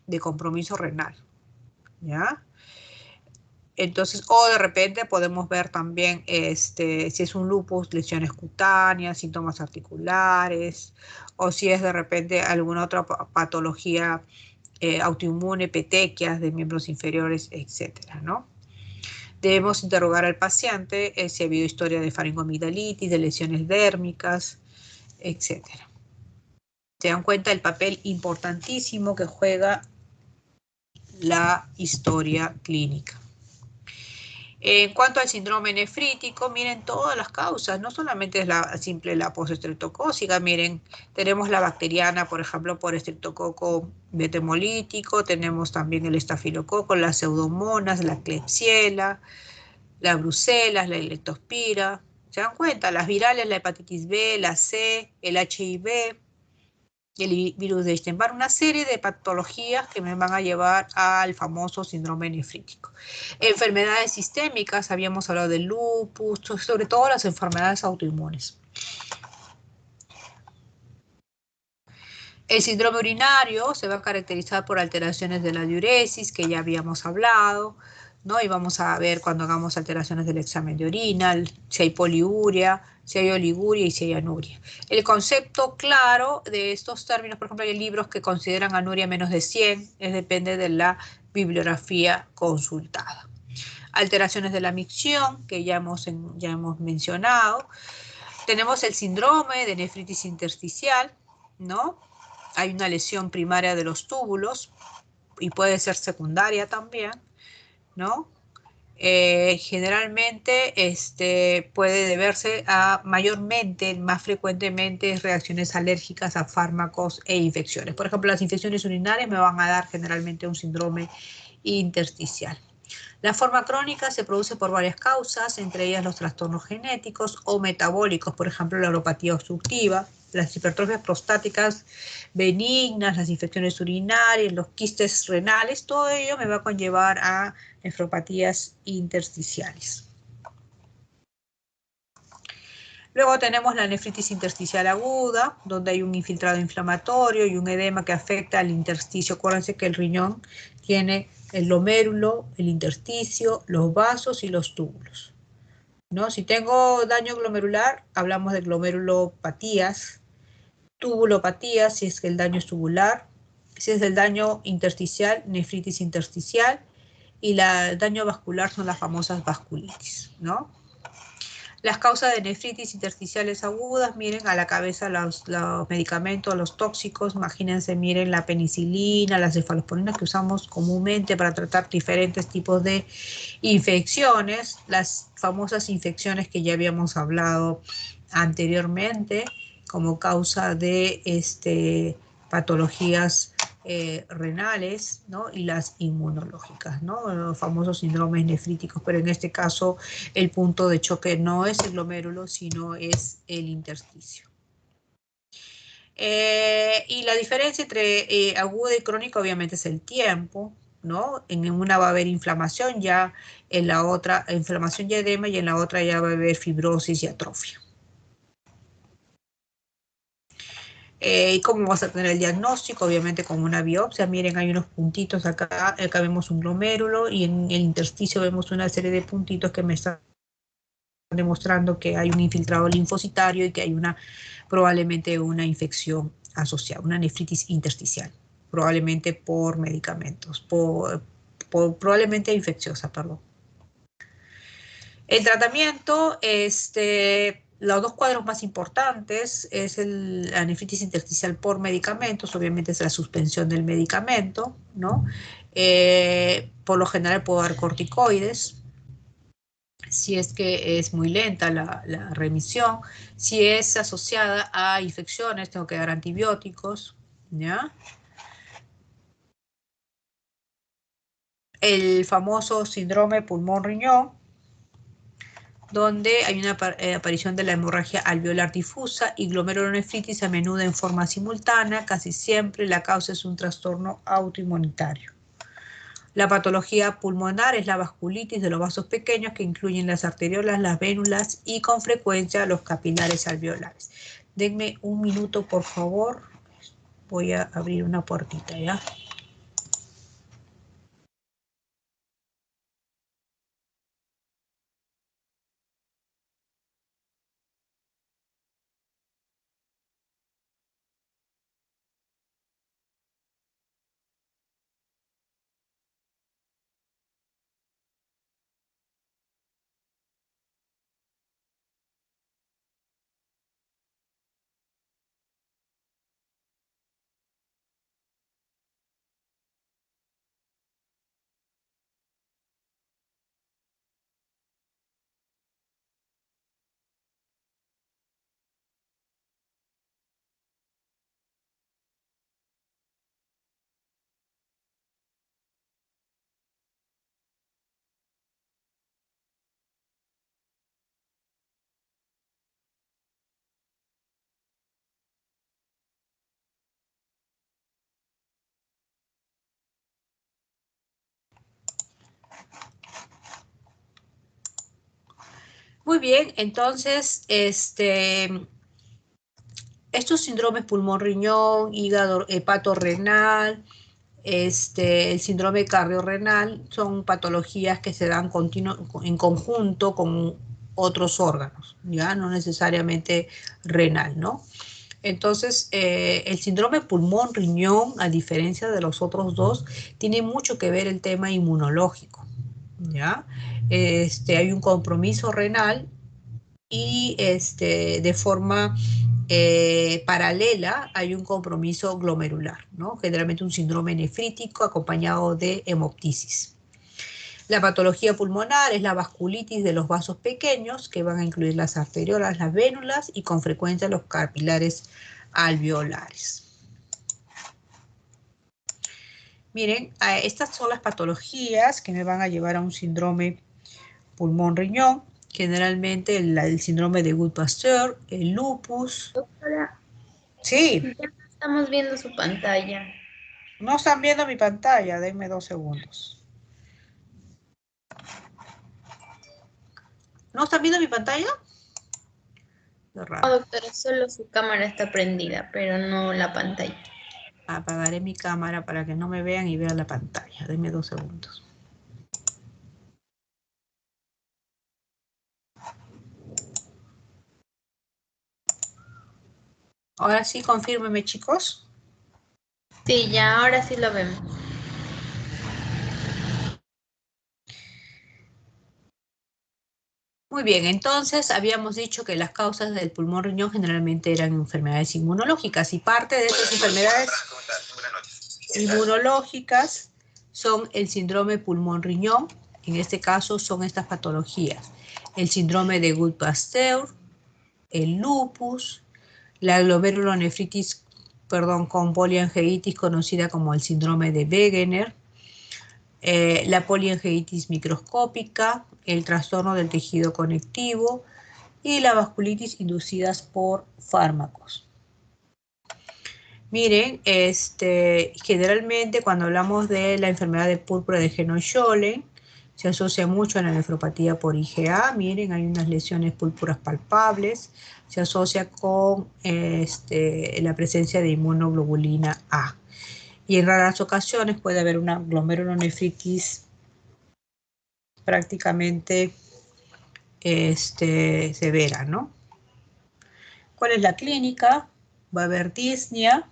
de compromiso renal, ¿ya? Entonces, o de repente podemos ver también si es un lupus, lesiones cutáneas, síntomas articulares, o si es de repente alguna otra patología autoinmune, petequias de miembros inferiores, etcétera, ¿no? Debemos interrogar al paciente si ha habido historia de faringoamigdalitis, de lesiones dérmicas, etcétera. Se dan cuenta del papel importantísimo que juega la historia clínica. En cuanto al síndrome nefrítico, miren todas las causas, no solamente es la simple la postestreptocócica, miren, tenemos la bacteriana, por ejemplo, por estreptococo beta-hemolítico, tenemos también el estafilococo, las pseudomonas, la klebsiella, la brucelas, la leptospira. ¿Se dan cuenta? Las virales, la hepatitis B, la C, el HIV, el virus de Epstein-Barr, una serie de patologías que me van a llevar al famoso síndrome nefrítico. Enfermedades sistémicas, habíamos hablado del lupus, sobre todo las enfermedades autoinmunes. El síndrome urinario se va a caracterizar por alteraciones de la diuresis, que ya habíamos hablado, ¿no? Y vamos a ver cuando hagamos alteraciones del examen de orina, si hay poliuria, si hay oliguria y si hay anuria. El concepto claro de estos términos, por ejemplo, hay libros que consideran anuria menos de 100, depende de la bibliografía consultada. Alteraciones de la micción, que ya hemos mencionado. Tenemos el síndrome de nefritis intersticial, ¿no? Hay una lesión primaria de los túbulos y puede ser secundaria también, ¿no? Generalmente puede deberse a mayormente, más frecuentemente, reacciones alérgicas a fármacos e infecciones. Por ejemplo, las infecciones urinarias me van a dar generalmente un síndrome intersticial. La forma crónica se produce por varias causas, entre ellas los trastornos genéticos o metabólicos, por ejemplo, la neuropatía obstructiva, las hipertrofias prostáticas benignas, las infecciones urinarias, los quistes renales, todo ello me va a conllevar a nefropatías intersticiales. Luego tenemos la nefritis intersticial aguda, donde hay un infiltrado inflamatorio y un edema que afecta al intersticio. Acuérdense que el riñón tiene el glomérulo, el intersticio, los vasos y los túbulos, ¿no? Si tengo daño glomerular, hablamos de glomerulopatías, tubulopatías, si es que el daño es tubular, si es el daño intersticial, nefritis intersticial, y el daño vascular son las famosas vasculitis, ¿no? Las causas de nefritis intersticiales agudas, miren a la cabeza los medicamentos, los tóxicos, imagínense, miren la penicilina, las cefalosporinas que usamos comúnmente para tratar diferentes tipos de infecciones, las famosas infecciones que ya habíamos hablado anteriormente como causa de patologías renales, ¿no? Y las inmunológicas, ¿no? Los famosos síndromes nefríticos, pero en este caso el punto de choque no es el glomérulo, sino es el intersticio. Y la diferencia entre aguda y crónica obviamente es el tiempo, ¿no? En una va a haber inflamación, ya en la otra, inflamación y edema, y en la otra ya va a haber fibrosis y atrofia. ¿Y cómo vas a tener el diagnóstico? Obviamente con una biopsia. Miren, hay unos puntitos acá, acá vemos un glomérulo y en el intersticio vemos una serie de puntitos que me están demostrando que hay un infiltrado linfocitario y que hay probablemente una infección asociada, una nefritis intersticial, probablemente por medicamentos, probablemente infecciosa, perdón. El tratamiento, los dos cuadros más importantes es la nefritis intersticial por medicamentos, obviamente es la suspensión del medicamento, ¿no? Por lo general puedo dar corticoides, si es que es muy lenta la remisión. Si es asociada a infecciones, tengo que dar antibióticos, ¿ya? El famoso síndrome pulmón-riñón, donde hay una aparición de la hemorragia alveolar difusa y glomerulonefritis a menudo en forma simultánea. Casi siempre la causa es un trastorno autoinmunitario. La patología pulmonar es la vasculitis de los vasos pequeños que incluyen las arteriolas, las vénulas y con frecuencia los capilares alveolares. Denme un minuto, por favor. Voy a abrir una puertita, ¿ya? Muy bien, entonces, estos síndromes pulmón-riñón, hígado, hepato-renal, el síndrome cardiorrenal son patologías que se dan en conjunto con otros órganos, ya no necesariamente renal, ¿no? Entonces, el síndrome pulmón-riñón, a diferencia de los otros dos, tiene mucho que ver el tema inmunológico, ¿ya? Hay un compromiso renal y de forma paralela hay un compromiso glomerular, ¿no? Generalmente un síndrome nefrítico acompañado de hemoptisis. La patología pulmonar es la vasculitis de los vasos pequeños, que van a incluir las arteriolas, las vénulas y con frecuencia los capilares alveolares. Miren, estas son las patologías que me van a llevar a un síndrome pulmón-riñón, generalmente el síndrome de Wood-Pasteur, el lupus. Doctora, Sí, ya no estamos viendo su pantalla. no están viendo mi pantalla, denme 2 segundos. ¿No están viendo mi pantalla? Qué No, raro. doctora, solo su cámara está prendida, pero no la pantalla. Apagaré mi cámara para que no me vean y vean la pantalla. Denme 2 segundos. Ahora sí, confírmeme, chicos. Sí, ya ahora sí lo vemos. Muy bien, entonces habíamos dicho que las causas del pulmón riñón generalmente eran enfermedades inmunológicas y parte de esas enfermedades inmunológicas son el síndrome pulmón-riñón, en este caso son estas patologías, el síndrome de Wood-Pasteur, el lupus, la glomerulonefritis, con poliangeitis conocida como el síndrome de Wegener, la poliangeitis microscópica, el trastorno del tejido conectivo y la vasculitis inducidas por fármacos. Miren, generalmente cuando hablamos de la enfermedad de púrpura de Geno-Schollen, se asocia mucho a la nefropatía por IgA. Miren, hay unas lesiones púrpuras palpables. Se asocia con la presencia de inmunoglobulina A. Y en raras ocasiones puede haber una glomerulonefritis prácticamente severa, ¿no? ¿Cuál es la clínica? Va a haber disnea,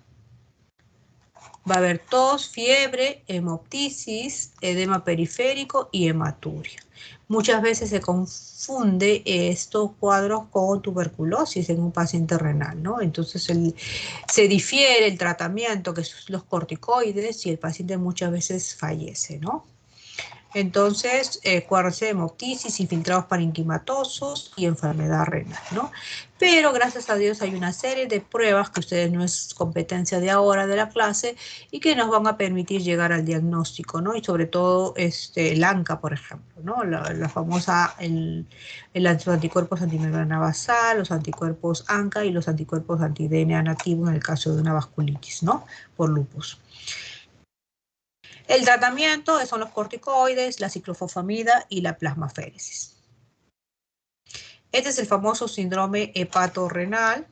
Va a haber tos, fiebre, hemoptisis, edema periférico y hematuria. Muchas veces se confunde estos cuadros con tuberculosis en un paciente renal, ¿no? Entonces se difiere el tratamiento, que son los corticoides, y el paciente muchas veces fallece, ¿no? Entonces, acuérdense de hemoptisis, infiltrados parenquimatosos y enfermedad renal, ¿no? Pero gracias a Dios hay una serie de pruebas que ustedes no es competencia de ahora de la clase y que nos van a permitir llegar al diagnóstico, ¿no? Y sobre todo el ANCA, por ejemplo, ¿no? La famosa, los anticuerpos antimembrana basal, los anticuerpos ANCA y los anticuerpos anti-DNA nativo en el caso de una vasculitis, ¿no? Por lupus. El tratamiento son los corticoides, la ciclofosfamida y la plasmaféresis. Este es el famoso síndrome hepatorrenal.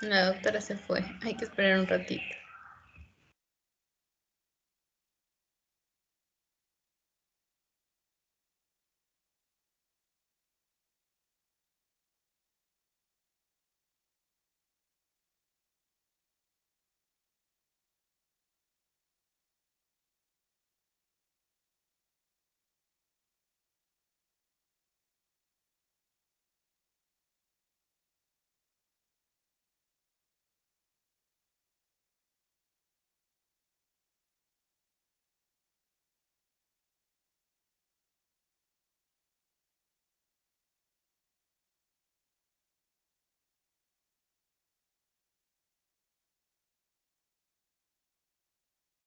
La doctora se fue. Hay que esperar un ratito.